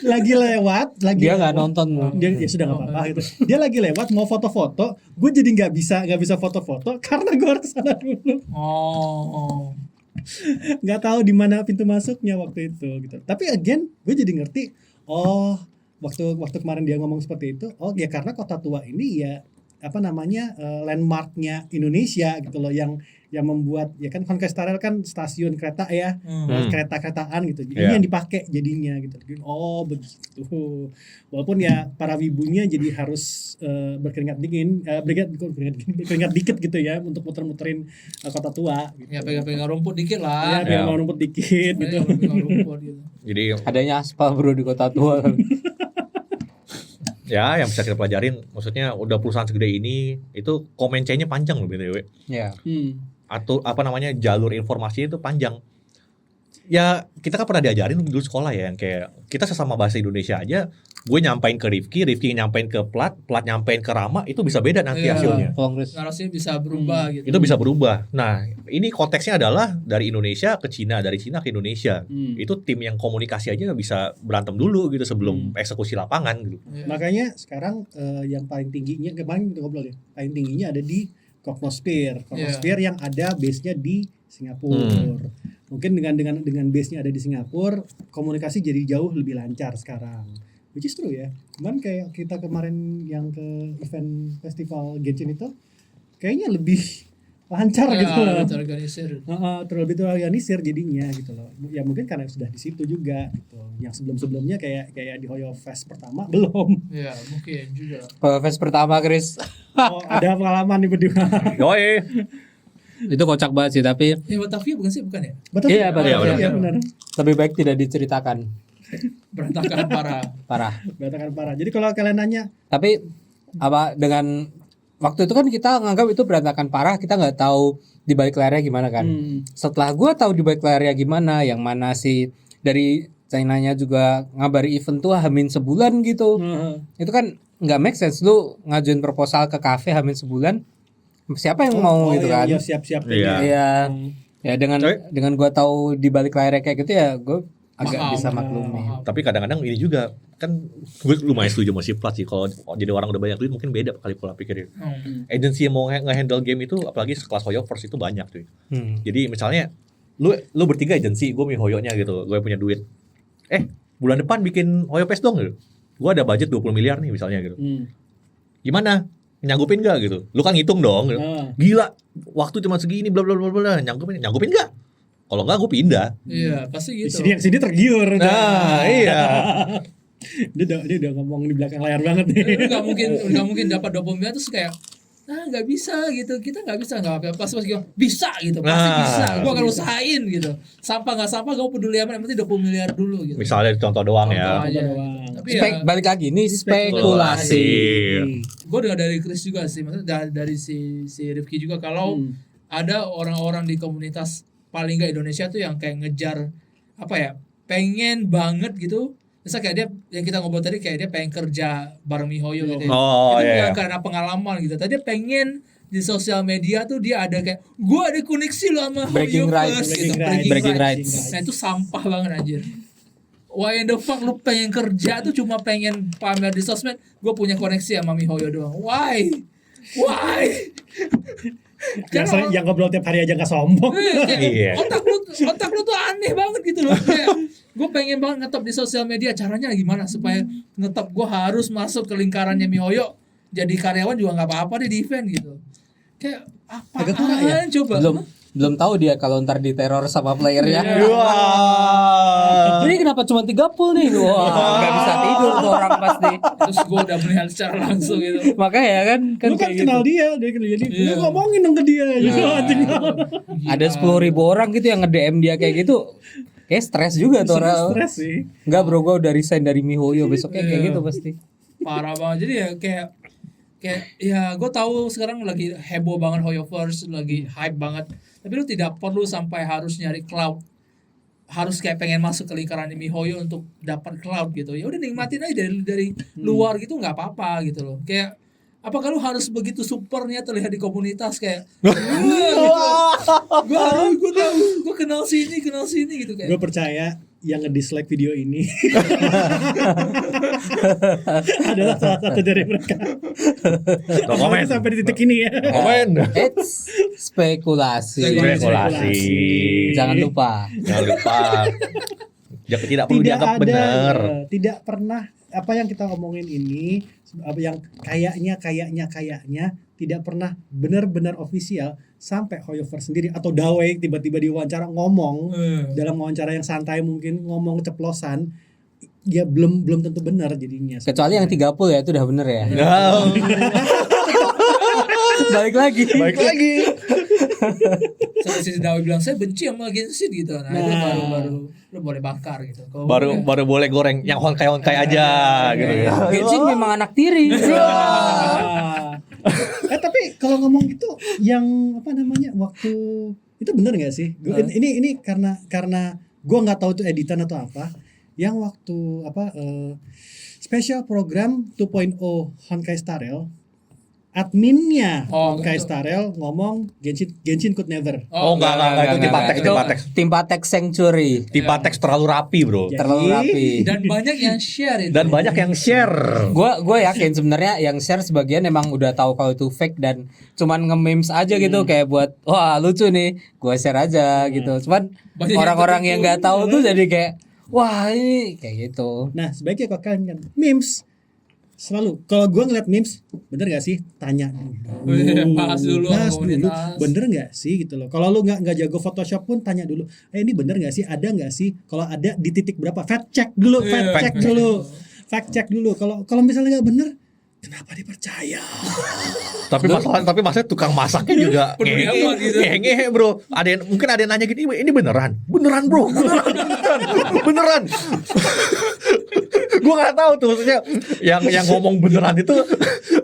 lagi lewat, dia nggak nonton. Dia ya sudah nggak apa-apa gitu. Dia lagi lewat mau foto-foto, gue jadi nggak bisa foto-foto karena gue harus kesana dulu. Nggak tahu di mana pintu masuknya waktu itu gitu. Tapi again, gue jadi ngerti. Waktu kemarin dia ngomong seperti itu. Ya karena Kota Tua ini ya landmarknya Indonesia gitu loh, yang membuat ya kan Honkai Star Rail kan stasiun kereta ya, kereta-keretaan gitu. Ini yang dipakai jadinya gitu. Begitu. Walaupun ya para wibunya jadi harus berkeringat dikit gitu ya untuk muter-muterin Kota Tua gitu. Ya pegang rumput dikit lah. Ya pegang rumput dikit gitu. Jadi adanya aspal bro di Kota Tua. Ya, yang bisa kita pelajarin, maksudnya udah perusahaan segede ini, itu komen chain-nya panjang loh BTW. Iya. Atau jalur informasinya itu panjang. Ya, kita kan pernah diajarin dulu sekolah ya, yang kayak kita sesama bahasa Indonesia aja, gue nyampein ke Rifki nyampein ke Plat nyampein ke Rama, itu bisa beda nanti hasilnya. Narasinya bisa berubah gitu. Itu bisa berubah. Nah, ini konteksnya adalah dari Indonesia ke Cina, dari Cina ke Indonesia. Itu tim yang komunikasi aja bisa berantem dulu gitu sebelum eksekusi lapangan gitu. Makanya sekarang yang paling tingginya, kemarin kita ngobrol ya, paling tingginya ada di Cognosphere yang ada base-nya di Singapura. Mungkin dengan base-nya ada di Singapura, komunikasi jadi jauh lebih lancar sekarang. Which is true ya. Cuman kayak kita kemarin yang ke event festival Genshin itu kayaknya lebih lancar gitu loh. Terlebih terorganisir jadinya gitu loh. Ya mungkin karena sudah di situ juga gitu. Yang sebelum-sebelumnya kayak di HoYoFest pertama belum. Ya, mungkin juga. HoYoFest pertama, Chris. Ada pengalaman nih berdua. Yoi. Itu kocak banget sih, tapi Batavia bukan ya? Iya, Batavia. Iya benar. Lebih baik tidak diceritakan. Berantakan parah. Berantakan parah. Jadi kalau kalian nanya, tapi dengan waktu itu kan kita nganggap itu berantakan parah, kita nggak tahu di balik layarnya gimana kan. Setelah gue tahu di balik layarnya gimana, yang mana sih dari China-nya juga ngabari event tuh hamin sebulan gitu. Itu kan nggak make sense, lu ngajuin proposal ke kafe hamin sebulan, siapa yang mau gitu kan? Iya siap-siap. Iya. Ya dengan gue tahu di balik layarnya kayak gitu ya, gue agak bisa maklumi. Tapi kadang-kadang ini juga kan gue lumayan setuju sama si Plat sih, kalau jadi orang udah banyak duit mungkin beda kali pola pikirnya. Agency yang mau nge-handle game itu apalagi sekelas HoYoverse itu banyak tuh. Jadi misalnya lu bertiga agency, gue punya Hoyonya gitu, gue punya duit. bulan depan bikin Hoyo PES dong gitu. Gue ada budget 20 miliar nih misalnya gitu. Gimana? Nyanggupin gak gitu? Lu kan ngitung dong gitu. Gila, waktu cuma segini bla bla bla bla. Nyanggupin gak? Kalau enggak gue pindah. Iya, pasti gitu. Yang sini tergiur. Nah, iya. dia udah ngomong di belakang layar banget nih. Lu nggak mungkin dapat 20 miliar terus kayak nggak bisa gitu, kita nggak bisa, nggak apa-apa, pas gitu bisa gitu, pasti bisa, gue akan usahain gitu, sampah nggak sampah gue peduli amat, yang penting 20 miliar dulu gitu. Misalnya contoh doang Contoh ya. aja. Doang. Tapi Balik lagi ini spekulasi. gue dengar dari Chris juga sih, maksudnya dari si Rifki juga kalau ada orang-orang di komunitas paling nggak Indonesia tuh yang kayak ngejar apa ya, pengen banget gitu. Misal kayak dia yang kita ngobrol tadi kayak dia pengen kerja bareng MiHoYo gitu. Oh, itu iya. bukan karena pengalaman gitu. Tadi dia pengen di sosial media tuh dia ada kayak gua ada koneksi lo sama Breaking HoYo rights. First gitu. Breaking rights. Nah itu sampah banget anjir. Why the fuck lu pengen kerja tuh cuma pengen pamer di sosmed, gua punya koneksi sama MiHoYo doang. Why? Yang ngobrol tiap hari aja gak sombong. Iya. Otak lu tuh aneh banget gitu loh. Gue pengen banget ngetop di sosial media. Caranya gimana supaya ngetop gue harus masuk ke lingkarannya MiHoYo. Jadi karyawan juga nggak apa-apa deh di event gitu. Kayak Agak kurang ya? apaan coba? Belum tahu dia kalau ntar diteror sama playernya. Iya. Wah. Ini kenapa cuma 3 pool nih? Wah, nggak bisa tidur tuh orang pasti. Terus gue udah melihat secara langsung gitu. Makanya ya kan Lu kan kayak kenal gitu. dia kenal jadi Iya. lu ngomongin dong ke dia gitu anjing. Ada 10.000 orang gitu yang nge-DM dia kayak gitu. Kayak stres juga tuh orang. Stres sih. Enggak bro, gue udah resign dari MiHoYo, besoknya kayak Iya. gitu pasti. Parah banget. Jadi ya kayak ya gue tahu sekarang lagi heboh banget HoYo First, lagi hype banget. Tapi lu tidak perlu sampai harus nyari cloud, harus kayak pengen masuk ke lingkaran MiHoYo untuk dapat cloud gitu. Ya udah nikmatin aja dari luar gitu, nggak apa-apa gitu loh. Kayak apa kalau harus begitu supernya terlihat di komunitas kayak gue kenal sini gitu kayak. Gue percaya yang nge-dislike video ini adalah salah satu dari mereka. Komen. Sampai di titik ini ya. Komen. It's spekulasi. Spekulasi. Jangan lupa. Jangan lupa. Tidak perlu dianggap benar. Tidak pernah apa yang kita omongin ini, apa yang kayaknya tidak pernah benar-benar ofisial sampai HoYo First sendiri atau Dawei tiba-tiba diwawancara ngomong dalam wawancara yang santai mungkin ngomong ceplosan, ya belum tentu benar jadinya. Kecuali yang 30 ya itu udah bener ya. Nah, Balik lagi. Sampai si Dawi bilang saya benci sama Genshin gitu. Nah, itu baru lu boleh bakar gitu. Kalau baru boleh goreng yang honkai aja gitu ya. Genshin memang anak tiri. Tapi kalau ngomong itu yang apa namanya waktu itu benar nggak sih? Ini karena gue nggak tahu itu editan atau apa. Yang waktu special program 2.0 Honkai Star Rail, adminnya Honkai Star Rail ngomong Genshin could never. Enggak itu Tim Patek Sanctuary. Tipatex terlalu rapi, Bro. Terlalu rapi. dan banyak yang share itu. Dan banyak yang share. Gue yakin sebenarnya yang share sebagian emang udah tahu kalau itu fake dan cuman nge-memes aja gitu kayak buat wah lucu nih, gue share aja gitu. Cuman Banyak orang-orang yang yang nggak tahu tuh jadi kayak wah ini kayak gitu. Nah sebaiknya kalau kalian kan memes selalu kalau gue ngeliat memes bener nggak sih tanya Bahas dulu sama komunitas. bener nggak sih gitu loh. Kalau lu nggak jago Photoshop pun tanya dulu ini bener nggak sih, ada nggak sih, kalau ada di titik berapa, fact check dulu. Kalau misalnya nggak bener kenapa dipercaya? Tapi masalahnya tukang masaknya juga Peduli amat gitu. ngehe, Bro. Mungkin ada yang nanya gini, ini beneran, Bro, beneran. Gue nggak tahu tuh maksudnya yang ngomong beneran itu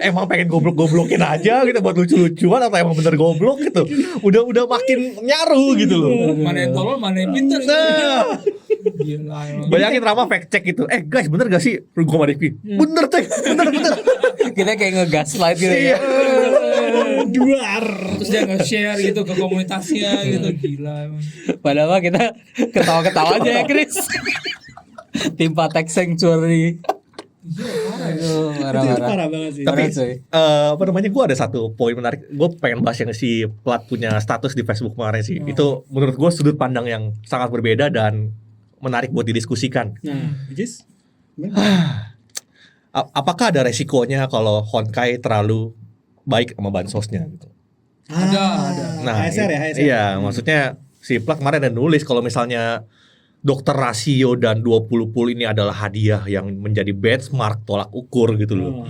emang pengen goblokin aja gitu buat lucu-lucuan atau emang bener goblok gitu. Udah makin nyaru gitu loh. Mana yang tolol, mana yang pintar. Nah, Gila emang. bayangin Rama fact check gitu. Guys, bener gak sih? Gue sama Rifki. Bener. Kita kayak nge-gaslight gitu Iya. ya. Duar. Terus dia nge-share gitu ke komunitasnya gitu. Gila emang. Padahal mah kita ketawa-ketawa aja ya Chris. Tim Patek Sanctuary. Aduh, Itu marah-marah. parah banget sih. Tapi Parah, coy. gue ada satu poin menarik. Gue pengen bahas yang si Plat punya status di Facebook kemarin sih. Itu menurut gue sudut pandang yang sangat berbeda dan menarik buat didiskusikan. Nah, Jis? Apakah ada resikonya kalau Honkai terlalu baik sama bansosnya gitu? Ada. Nah, HSR ya, HSR. iya, maksudnya si Plat kemarin ada nulis kalau misalnya dokter rasio dan 20 pool ini adalah hadiah yang menjadi benchmark tolak ukur gitu loh.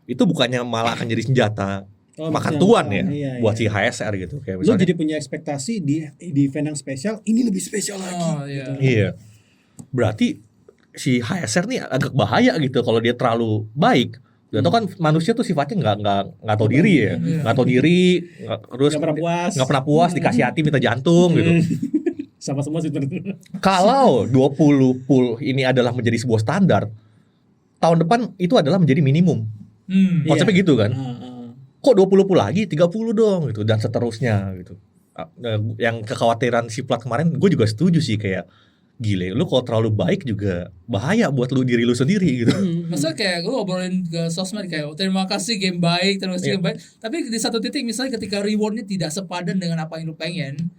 Itu bukannya malah akan jadi senjata makan tuan ya Iya, buat iya. si HSR gitu kayak Lu misalnya. jadi punya ekspektasi di event yang spesial, ini lebih spesial lagi. Oh, iya. Gitu. Iya. Berarti si HSR nih agak bahaya gitu kalau dia terlalu baik. Udah tau kan manusia tuh sifatnya nggak tahu diri ya, Iya. nggak tahu diri, terus Nggak pernah puas. dikasih hati minta jantung gitu. Sama semua sih sebenarnya. Kalau 20 pool ini adalah menjadi sebuah standar, tahun depan itu adalah menjadi minimum. Konsepnya gitu kan. Kok 20 pool lagi, 30 dong gitu dan seterusnya gitu. Yang kekhawatiran si Plat kemarin gue juga setuju sih kayak gile, lu kalau terlalu baik juga bahaya buat lu diri lu sendiri gitu. Maksudnya kayak lu ngobrolin ke sosmed kayak terima kasih game baik, terima kasih Iya. game baik. Tapi di satu titik misalnya ketika rewardnya tidak sepadan dengan apa yang lu pengen,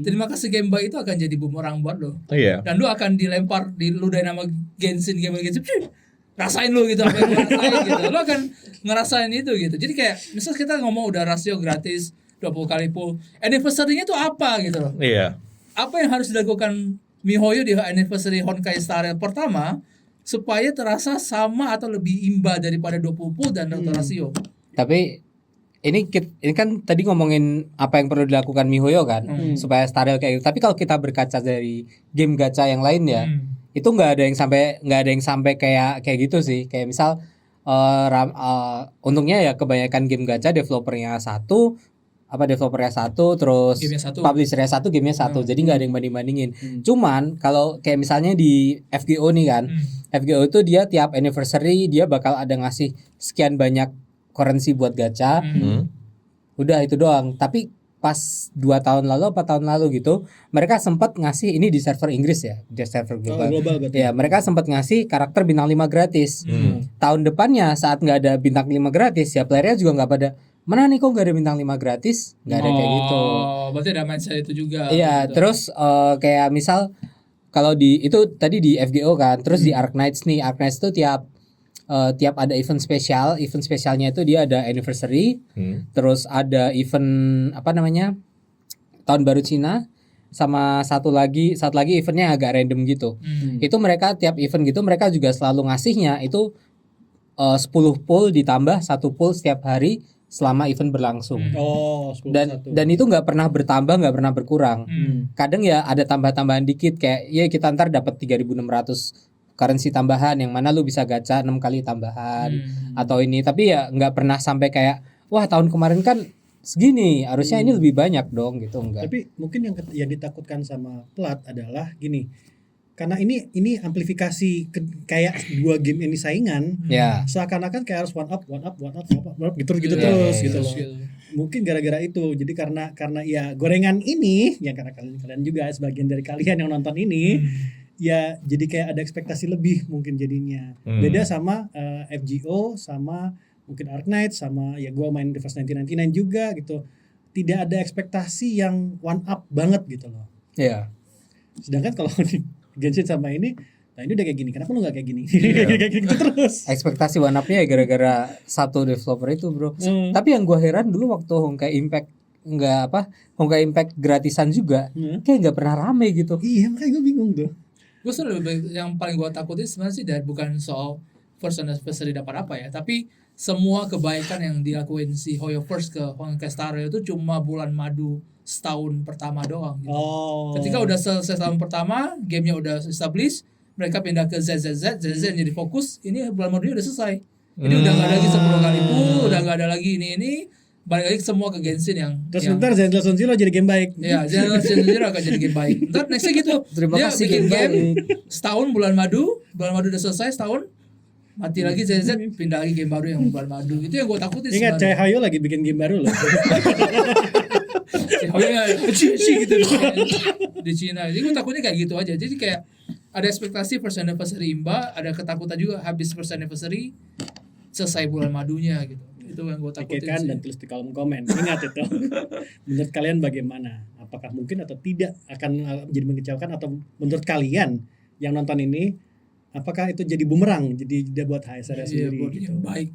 terima kasih game baik itu akan jadi bumerang buat lu. Iya. Dan lu akan dilempar di ludahin nama Genshin, rasain lu gitu apa yang lu rasain gitu. Lu akan ngerasain itu gitu. Jadi kayak misalnya kita ngomong udah rasio gratis 20 kali pool, anniversary-nya itu apa gitu loh. Iya. Apa yang harus dilakukan MiHoYo di anniversary Honkai Star Rail pertama supaya terasa sama atau lebih imba daripada 20 pool dan Dr. Rasio. Tapi ini kan tadi ngomongin apa yang perlu dilakukan MiHoYo kan supaya steril kayak gitu. Tapi kalau kita berkaca dari game gacha yang lain ya, itu nggak ada yang sampai kayak gitu sih. Kayak misal untungnya ya kebanyakan game gacha developernya satu, terus Game-nya satu. publishernya satu, gamenya satu. Jadi nggak ada yang banding-bandingin. Cuman kalau kayak misalnya di FGO nih kan, FGO itu dia tiap anniversary dia bakal ada ngasih sekian banyak currency buat gacha. Udah itu doang. Tapi pas 2 tahun lalu 4 tahun lalu gitu, mereka sempat ngasih ini di server Inggris ya, di server global. Global berarti. Ya, mereka sempat ngasih karakter bintang 5 gratis. Tahun depannya saat nggak ada bintang 5 gratis ya playernya juga nggak pada mana nih kok nggak ada bintang 5 gratis, nggak ada kayak gitu. Oh, berarti ada mindset itu juga. Iya, gitu. terus kayak misal kalau di itu tadi di FGO kan, terus di Arknights nih, Arknights itu tiap ada event spesialnya itu dia ada anniversary, terus ada event apa namanya tahun baru Cina, sama satu lagi eventnya agak random gitu. Itu mereka tiap event gitu mereka juga selalu ngasihnya itu 10 pool ditambah 1 pool setiap hari selama event berlangsung. Oh, 10 Dan itu nggak pernah bertambah, nggak pernah berkurang. Kadang ya ada tambah-tambahan dikit kayak ya kita ntar dapat 3.600 currency tambahan yang mana lu bisa gacha 6 kali tambahan atau ini, tapi ya nggak pernah sampai kayak wah tahun kemarin kan segini harusnya ini lebih banyak dong gitu, enggak. Tapi mungkin yang ditakutkan sama Plat adalah gini. Karena ini amplifikasi kayak 2 game ini saingan. Ya. Seakan-akan kayak harus one up gitu Iya, terus iya, gitu loh. iya. Mungkin gara-gara itu. Jadi karena ya gorengan ini ya karena kalian juga sebagian dari kalian yang nonton ini ya jadi kayak ada ekspektasi lebih mungkin jadinya. Beda sama FGO sama mungkin Arknights sama ya gua main Reverse 1999 juga gitu. Tidak ada ekspektasi yang one up banget gitu loh. Iya. Sedangkan kalau Genshin sama ini, nah ini udah kayak gini, kenapa lu gak kayak gini? Iya. Kayak gitu terus. Ekspektasi one up-nya ya gara-gara satu developer itu, Bro. Tapi yang gua heran dulu waktu Honkai Impact Honkai Impact gratisan juga, kayak nggak pernah rame gitu. Iya, makanya gue bingung tuh. Gue yang paling gue takutin sebenarnya sih dari bukan soal first anniversary dapat apa ya, tapi semua kebaikan yang dilakuin si Hoyo First ke Honkai Star Rail itu cuma bulan madu setahun pertama doang gitu. Oh. Ketika udah selesai tahun pertama, gamenya udah established, mereka pindah ke ZZZ jadi fokus. Ini bulan madunya udah selesai. Ini udah nggak ada lagi 10 kali pool, udah nggak ada lagi ini. Balik lagi semua ke Genshin yang. Terus bentar Zenless Zero jadi game baik. Ya, Zenless Zero akan jadi game baik. Ntar nextnya gitu. Terima Dia kasih bikin game game setahun bulan madu udah selesai setahun. Mati lagi ZZ, pindah lagi game baru yang bulan madu. Itu yang gue takutin. Ingat Cai Hayo lagi bikin game baru loh. gitu di Cina. Jadi gue takutnya kayak gitu aja. Jadi kayak ada ekspektasi first anniversary imba, ada ketakutan juga habis first anniversary selesai bulan madunya gitu. Itu yang gue takutin Pikirkan sih. dan tulis di kolom komen. Ingat itu. Menurut kalian bagaimana? Apakah mungkin atau tidak akan jadi mengecewakan atau menurut kalian yang nonton ini, apakah itu jadi bumerang jadi dia buat HSR sendiri buat gitu. yang baik.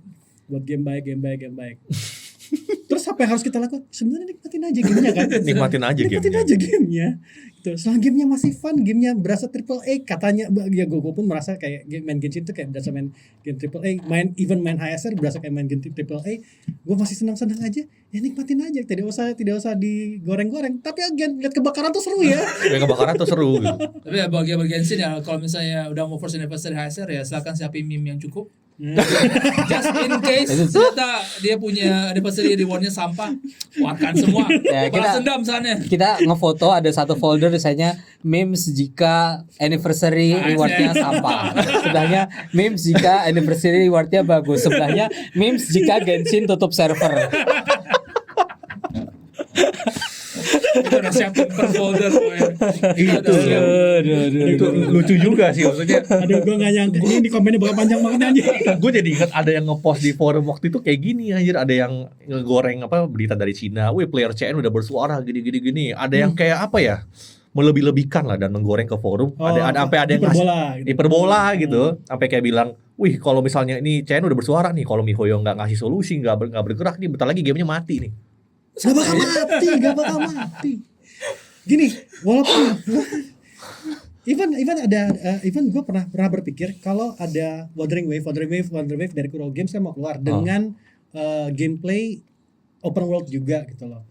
Buat game baik. Terus apa yang harus kita lakukan? Sebenarnya nikmatin aja gamenya kan. Nikmatin aja Nikmatin gamenya. aja gamenya. Gitu. Selama gamenya masih fun, gamenya berasa AAA katanya, ya gue pun merasa kayak main Genshin itu kayak berasa main game AAA, main HSR berasa kayak main game AAA. Gue masih senang-senang aja. Ya nikmatin aja, tidak usah digoreng-goreng. Tapi again, lihat kebakaran tuh seru ya. Kayak kebakaran tuh seru gitu. Tapi ya bagi Genshin ya kalau misalnya udah mau first anniversary HSR ya silakan siapin meme yang cukup. Just in case ternyata dia punya anniversary rewardnya sampah, keluarkan semua. Ya, Balas dendam sana. Kita ngefoto ada satu folder misalnya memes jika anniversary rewardnya sampah. Sebelahnya memes jika anniversary rewardnya bagus. Sebelahnya memes jika Genshin tutup server. Kita udah siapin per folder pokoknya. Kita udah siap. Itu lucu juga sih maksudnya. Aduh, gue gak nyangka ini di komennya bakal panjang banget aja. Gue jadi ingat ada yang ngepost di forum waktu itu kayak gini anjir, ada yang ngegoreng apa berita dari Cina, wih player CN udah bersuara gini. Ada yang kayak apa ya? Melebih-lebihkan lah dan menggoreng ke forum. Ada sampai ada yang ngasih hiperbola gitu. Sampai kayak bilang, "Wih, kalau misalnya ini CN udah bersuara nih, kalau MiHoYo enggak ngasih solusi, enggak bergerak nih, bentar lagi gamenya mati nih." Gak bakal mati. Gini, walaupun even gue pernah berpikir kalau ada Wuthering Wave dari Kuro Games kan mau keluar dengan gameplay open world juga gitu loh.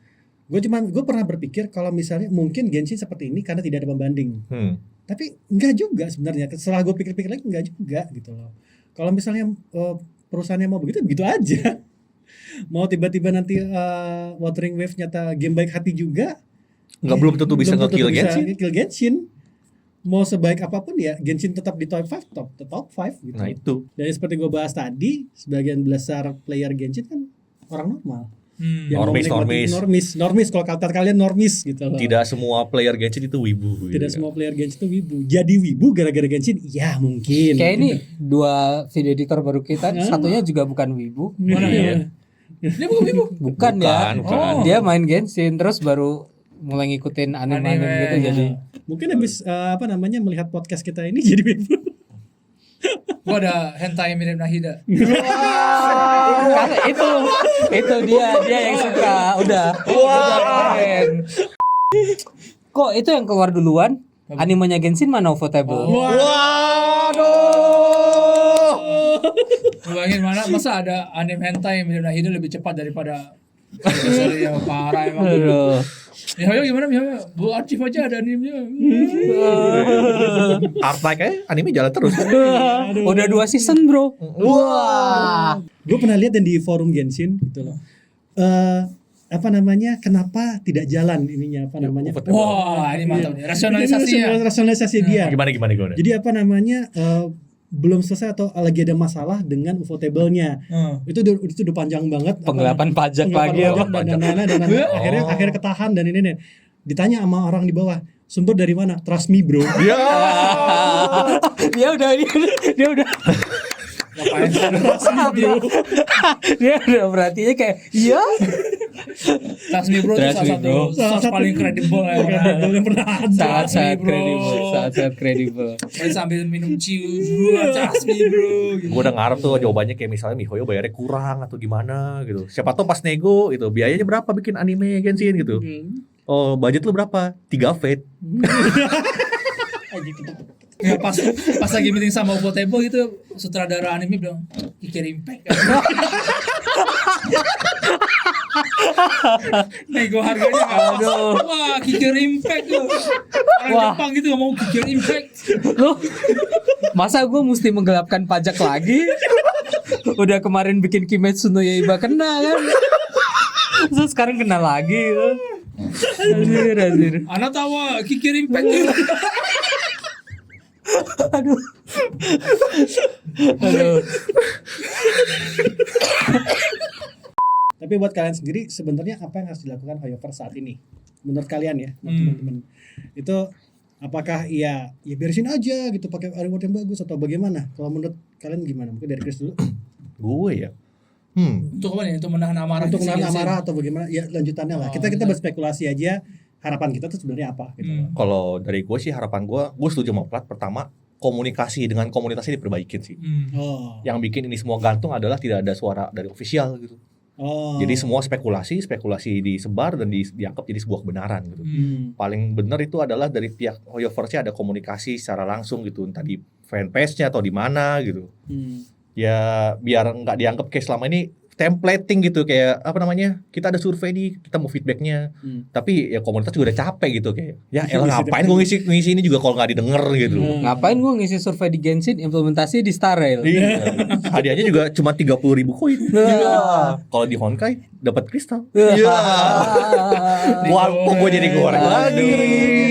Gue pernah berpikir kalau misalnya mungkin Genshin seperti ini karena tidak ada pembanding. Tapi enggak juga sebenarnya. Setelah gue pikir-pikir lagi enggak juga gitu loh. Kalau misalnya perusahaannya mau begitu aja. Mau tiba-tiba nanti Wuthering Wave nyata game baik hati juga, Belum tentu bisa nge-kill Genshin. Mau sebaik apapun ya Genshin tetap di top 5 gitu. Nah itu. Dan seperti gue bahas tadi, sebagian besar player Genshin kan orang normal. Yang normis kalau kata kalian normis gitu loh. Tidak semua player Genshin itu wibu. Tidak semua player Genshin itu wibu. Jadi wibu gara-gara Genshin? Ya mungkin. Kayak ini dua video editor baru kita, satunya juga bukan wibu. Mana ya? Dia bukan wibu. Bukan ya. Bukan. Dia main Genshin terus baru mulai ngikutin anime gitu jadi. Mungkin habis melihat podcast kita ini jadi wibu. Gua ada hentai mirip Nahida. Karena itu dia yang suka. Udah keren. Kok itu yang keluar duluan? Animenya Genshin mana Ufotable? Bayangin masa ada anime hentai mirip Nahida lebih cepat daripada sorry ya parah emang. Aduh. MiHoYo gimana MiHoYo? Bu archive aja ada animenya. Artike aja anime jalan terus. Udah 2 season, Bro. Wah. Gue pernah lihat dan di forum Genshin gitu loh. Kenapa tidak jalan ininya Wah, ini mantap nih. Rasionalisasinya. Rasionalisasi dia. Gimana? Jadi belum selesai atau lagi ada masalah dengan Ufotable-nya. Itu udah panjang banget. Penggelapan pajak lagi ya. Dan akhirnya ketahan dan ini. Ditanya sama orang di bawah, sumber dari mana? Trust me bro. Dia udah Ngapain sih? dia udah berarti kayak iya. Trust me bro itu salah satu source paling kredibel yang pernah ada. Sangat kredibel. Main sambil minum ciu dulu, trust me bro. Gue udah ngarep tuh jawabannya kayak misalnya MiHoYo bayarnya kurang atau gimana gitu. Siapa tahu pas nego gitu biayanya berapa bikin anime Genshin gitu. Oh budget lu berapa? 3 Fate. Ya pas lagi meeting sama Ufotable gitu sutradara anime bilang Kikir Impact. Nego harganya Aduh. wah Kikir Impact tuh. Orang Jepang gitu ngomong Kikir Impact. Loh, masa gue mesti menggelapkan pajak lagi? Udah kemarin bikin Kimetsu no Yaiba kena kan? Terus sekarang kena lagi. Anjir. Anak tawa Kikir Impact tuh. Aduh. Tapi buat kalian sendiri sebenarnya apa yang harus dilakukan HoYoverse saat ini? Menurut kalian ya, teman-teman. Itu apakah ya beresin aja gitu pakai reward yang bagus atau bagaimana? Kalau menurut kalian gimana? Mungkin dari Chris dulu. Gue ya. Untuk apa nih? Untuk menahan amarah. Untuk menahan amarah atau bagaimana? Ya lanjutannya lah. Kita berspekulasi aja. Harapan kita tuh sebenarnya apa gitu. Kalau dari gue sih harapan gue setuju sama Plat. Pertama komunikasi dengan komunitasnya diperbaikin sih. Oh. Yang bikin ini semua gantung adalah tidak ada suara dari official gitu. Oh. Jadi semua spekulasi disebar dan dianggap jadi sebuah kebenaran gitu. Paling benar itu adalah dari pihak Hoyoverse ada komunikasi secara langsung gitu, entah di fanpage-nya atau di mana gitu. Ya biar nggak dianggap kayak selama ini templating gitu, kayak apa namanya, kita ada survei nih, kita mau feedbacknya, tapi ya komunitas juga udah capek gitu, kayak ya elah ngapain gue ngisi ini juga kalau nggak didengar gitu. Ngapain gue ngisi survei di Genshin, implementasi di Star Rail. Iya. Hadiahnya juga cuma 30.000 koin. Kalau di Honkai dapat kristal. Iya. Wah, kok gue jadi goreng lagi.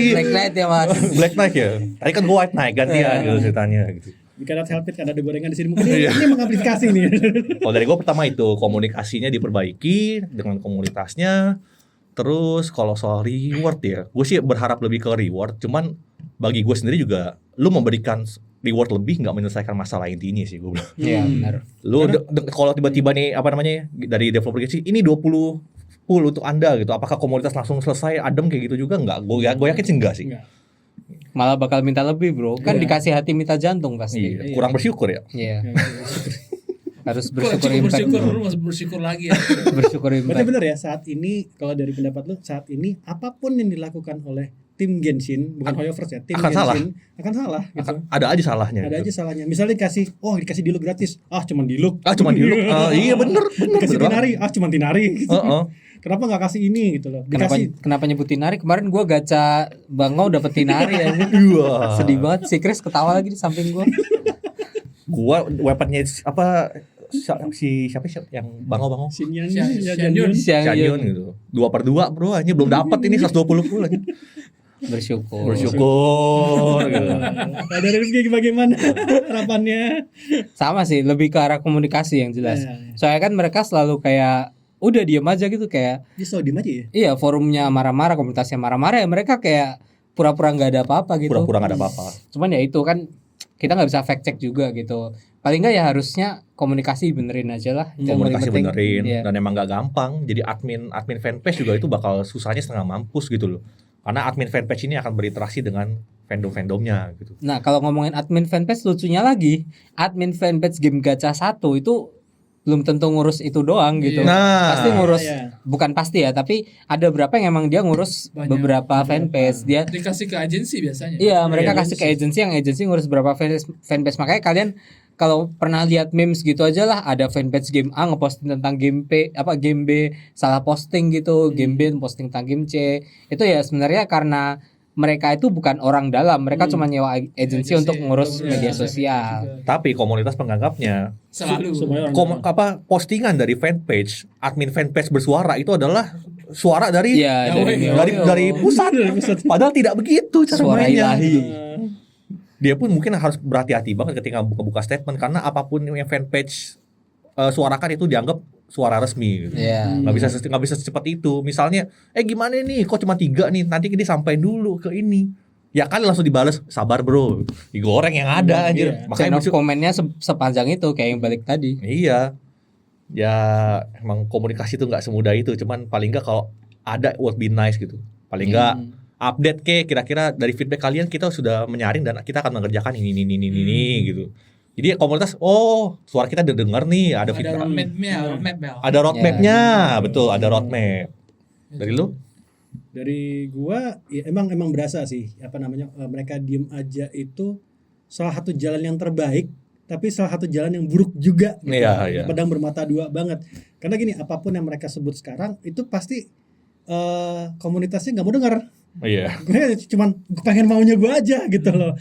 Black Knight ya mas. Black Knight ya. Tadi kan gue White Knight gantian gitu ceritanya gitu. You cannot help it, karena ada gorengan di sini. Mungkin ini mengamplifikasi nih. Kalau dari gue pertama itu komunikasinya diperbaiki dengan komunitasnya. Terus kalau soal reward ya, gue sih berharap lebih ke reward. Cuman bagi gue sendiri juga, lu memberikan reward lebih nggak menyelesaikan masalah intinya sih gue bilang. Iya benar. Lu kalau tiba-tiba nih apa namanya dari developer sih ini 20 full untuk Anda gitu. Apakah komunitas langsung selesai adem kayak gitu juga enggak? Gue yakin sih enggak sih. Enggak. Malah bakal minta lebih bro. Kan Iya. dikasih hati minta jantung pasti. Iya, kurang bersyukur ya. Iya. Harus Kalau bersyukur cukup impact. bersyukur, bro. lu masih bersyukur lagi ya. Bersyukur Berarti impact. benar ya, saat ini kalau dari pendapat lu, saat ini apapun yang dilakukan oleh tim Genshin, bukan Hoyoverse ya, tim akan Genshin akan salah gitu. Ada aja salahnya. Ada gitu. aja salahnya. Misalnya dikasih diluk gratis, cuman diluk. Cuma di look. Iya bener. Dikasih bener. tinari, cuman tinari. Gitu. Heeh. Kenapa nggak kasih ini gitu loh? Kenapa nyebut Tinari? Kemarin gua gacha Bangau dapet Tinari ya. Iya. Sedih banget. Si Chris ketawa lagi di samping gua. Gua weaponnya apa siapa yang bangau Sinyan, Xianyun. Canyon gitu. 2/2 bro, hanya belum dapat ini 120 full aja. Bersyukur. Gitu. Dari Rifki bagaimana harapannya? Sama sih, lebih ke arah komunikasi yang jelas. Ya. Soalnya kan mereka selalu kayak udah diem aja gitu, kayak Dia selalu diem aja ya. iya forumnya marah-marah, komunitasnya marah-marah ya mereka kayak pura-pura nggak ada apa-apa gitu. Pura-pura nggak ada apa-apa. Cuman ya itu kan kita nggak bisa fact check juga gitu. Paling nggak ya harusnya komunikasi benerin aja lah. Itu yang paling Komunikasi penting. benerin Iya. dan emang nggak gampang. Jadi admin fanpage juga itu bakal susahnya setengah mampus gitu loh. Karena admin fanpage ini akan berinteraksi dengan fandom-fandomnya gitu. Nah kalau ngomongin admin fanpage, lucunya lagi admin fanpage game gacha 1 itu belum tentu ngurus itu doang gitu. Iya. Nah, Pasti ngurus, Iya. bukan pasti ya, tapi ada berapa yang emang dia ngurus Banyak. beberapa fanpage. Dia Dikasih ke agensi biasanya. iya mereka Iya, kasih ke agensi, yang agensi ngurus beberapa fanpage. Makanya kalian kalau pernah lihat memes gitu aja lah, ada fanpage game A ngeposting tentang game B salah posting gitu, game B posting tentang game C. Itu ya sebenarnya karena mereka itu bukan orang dalam, mereka cuma nyewa agensi untuk ngurus untuk media ngurus sosial. tapi komunitas penganggapnya Selalu. Supaya orang postingan dari fanpage, admin fanpage bersuara itu adalah suara dari Iya, dari pusat. Padahal tidak begitu cara Suara mainnya. ilahi. gitu. Dia pun mungkin harus berhati-hati banget ketika buka statement, karena apapun yang fanpage suarakan itu dianggap suara resmi gitu. Iya. Nggak bisa secepat itu. Misalnya, gimana nih? Kok cuma 3 nih? Nanti kita sampai dulu ke ini. Ya kali langsung dibalas, sabar bro. Digoreng yang ada anjir. Iya. Chain Makanya of komennya sepanjang itu kayak yang balik tadi. iya. Ya emang komunikasi itu nggak semudah itu. Cuman paling nggak kalau ada would be nice gitu. Paling nggak update kira-kira dari feedback kalian kita sudah menyaring dan kita akan mengerjakan ini gitu. Jadi komunitas, suara kita didengar nih, ada Ada feedback. roadmap Bel. Ada roadmapnya, betul, ada roadmap. Dari lu? Dari gua ya emang berasa sih mereka diem aja itu salah satu jalan yang terbaik, tapi salah satu jalan yang buruk juga gitu. Iya. Pedang bermata dua banget. Karena gini, apapun yang mereka sebut sekarang itu pasti komunitasnya nggak mau dengar. Iya. Gue cuman pengen maunya gue aja gitu loh.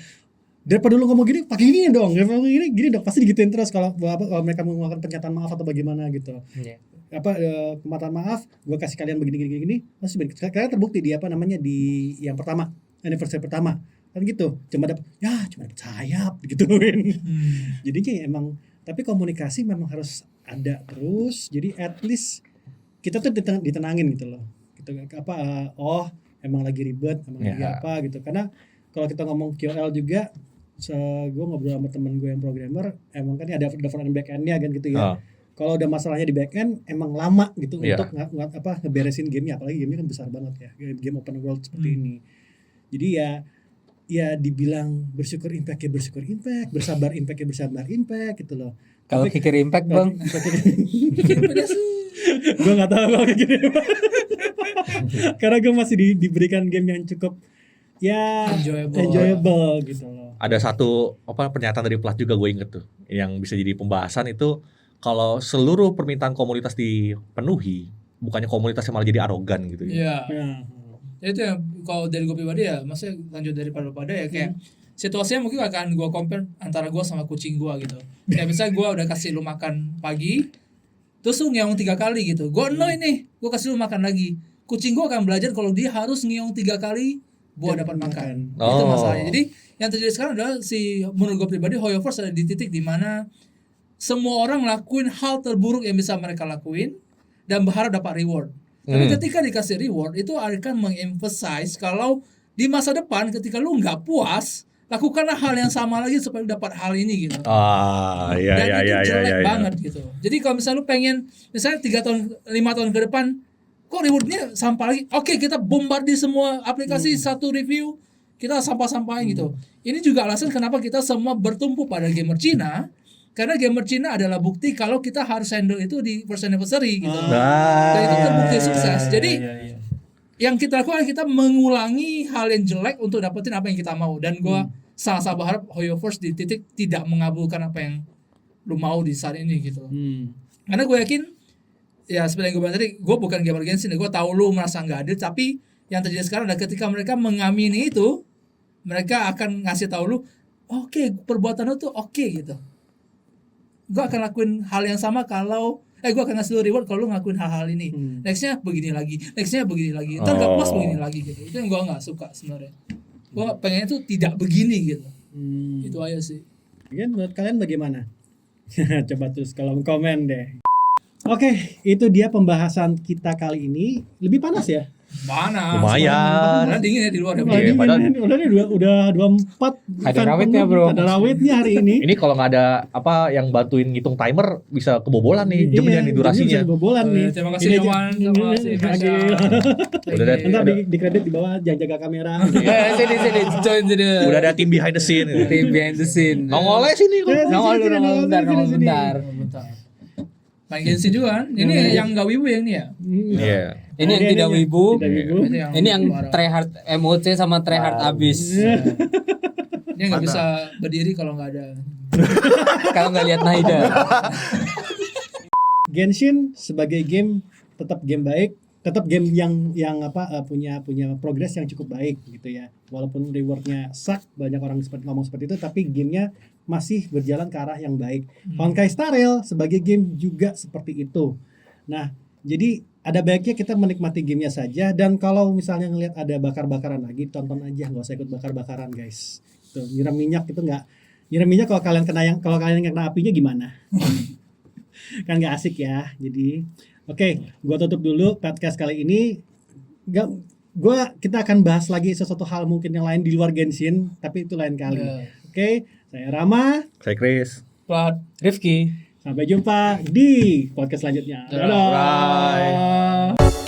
Daripada lu ngomong gini, pakai ini dong. Daripada ngomong gini dong, pasti digituin terus kalau mereka mengeluarkan pernyataan maaf atau bagaimana gitu. Iya. Pernyataan maaf, gue kasih kalian begini, masih kalian terbukti di di yang pertama, anniversary pertama. Kan gitu. Cuma dapat sayap gituin. Jadinya ya emang, tapi komunikasi memang harus ada terus. Jadi at least kita tuh ditenangin gitu loh. Gitu emang lagi ribet, emang lagi apa gitu. Karena kalau kita ngomong QL juga, gue ngobrol sama temen gue yang programmer, emang kan ada front and back end-nya kan gitu ya. Kalau udah masalahnya di back end, emang lama gitu untuk ngeberesin gamenya, apalagi gamenya kan besar banget ya, game open world seperti ini. Jadi ya ya dibilang bersyukur impact ya bersyukur impact, bersabar impact ya bersabar impact gitu loh. Kalau Tapi- kikir impact bang, Gue nggak tahu kalau kayak gini. Karena gue masih diberikan game yang cukup ya enjoyable gitu loh. Ada satu pernyataan dari Plat juga gue inget tuh yang bisa jadi pembahasan itu, kalau seluruh permintaan komunitas dipenuhi, bukannya komunitas yang malah jadi arogan gitu ya. Iya. Ya. Jadi itu yang kalau dari gue pribadi ya, maksudnya lanjut dari pada ya kayak situasinya mungkin akan gue compare antara gue sama kucing gue gitu. Kayak misalnya gue udah kasih lu makan pagi, terus lu ngeong 3 kali gitu. Gue annoy nih, gue kasih lu makan lagi. Kucing gue akan belajar kalau dia harus ngeong 3 kali buat dapat makan. Itu Oh. masalahnya. Jadi yang terjadi sekarang adalah menurut gue pribadi HoYoverse ada di titik dimana semua orang lakuin hal terburuk yang bisa mereka lakuin dan berharap dapat reward. Tapi ketika dikasih reward itu akan mengemphasize kalau di masa depan ketika lu nggak puas, lakukanlah hal yang sama lagi supaya lu dapat hal ini gitu. Iya Dan iya itu iya jelek iya. banget gitu. Jadi kalau misalnya lu pengen misalnya 3 tahun 5 tahun ke depan kok rewardnya sampah lagi. Oke, kita bombardir semua aplikasi satu review, kita sampah-sampahin gitu. Ini juga alasan kenapa kita semua bertumpu pada gamer Cina. Karena gamer Cina adalah bukti kalau kita harus handle itu di first anniversary gitu. Dan itu terbukti sukses. Jadi yang kita lakukan kita mengulangi hal yang jelek untuk dapetin apa yang kita mau. Dan gue sangat berharap HoYoverse di titik tidak mengabulkan apa yang lu mau di saat ini gitu. Karena gue yakin ya seperti yang gue bilang tadi, gue bukan gamer Genshin, gue tahu lu merasa nggak adil, tapi yang terjadi sekarang adalah ketika mereka mengamini itu, mereka akan ngasih tahu lu, oke, perbuatan lu tuh oke gitu. Gue akan lakuin hal yang sama kalau gue akan ngasih lu reward kalau lu ngelakuin hal-hal ini. Nextnya begini lagi, nextnya begini lagi. Ntar gak puas begini lagi gitu. Itu yang gue nggak suka sebenarnya. Gue pengen itu tidak begini gitu. Itu aja sih. Mungkin menurut kalian bagaimana? Coba terus kalau komen deh. Oke, itu dia pembahasan kita kali ini. Lebih panas ya? Mana? Lumayan. Karena dingin ya di luar. Iya, padahal- udah 24. Ada rawitnya, bro. Ada rawitnya hari ini. Ini kalau nggak ada yang bantuin ngitung timer bisa kebobolan nih jamnya nih durasinya. Jamnya bisa kebobolan nih. Terima kasih Ini Nyoman, terima kasih Fasya. Udah ada- Ntar di kredit di bawah yang jaga kamera. sini join sini. Udah ada tim behind the scene. Tim behind the scene. Nongolnya sini kok. Nongol dulu, nongol bentar. Main Genshin juga kan? Ini yang nggak wibu yang ini ya? Iya. Ini yang tidak wibu. Tidak wibu. Ini yang tryhard MOC sama tryhard abis. Dia nggak bisa berdiri kalau nggak ada. Kalau nggak lihat Naida. Genshin sebagai game tetap game baik, tetap game yang punya progres yang cukup baik gitu ya. Walaupun rewardnya suck, banyak orang ngomong seperti itu, tapi gamenya masih berjalan ke arah yang baik. Honkai Star Rail sebagai game juga seperti itu. Nah, jadi ada baiknya kita menikmati gamenya saja, dan kalau misalnya ngelihat ada bakar-bakaran lagi, tonton aja, nggak usah ikut bakar-bakaran guys. Tuh, nyiram minyak itu nggak, nyiram minyak kalau kalian kena apinya gimana? Kan nggak asik ya. Jadi oke, gua tutup dulu podcast kali ini. Kita akan bahas lagi sesuatu hal mungkin yang lain di luar Genshin, tapi itu lain kali. Oke, saya Rama. Saya Chris. Plat. Rifki. Sampai jumpa di podcast selanjutnya. Dadah. Dadah.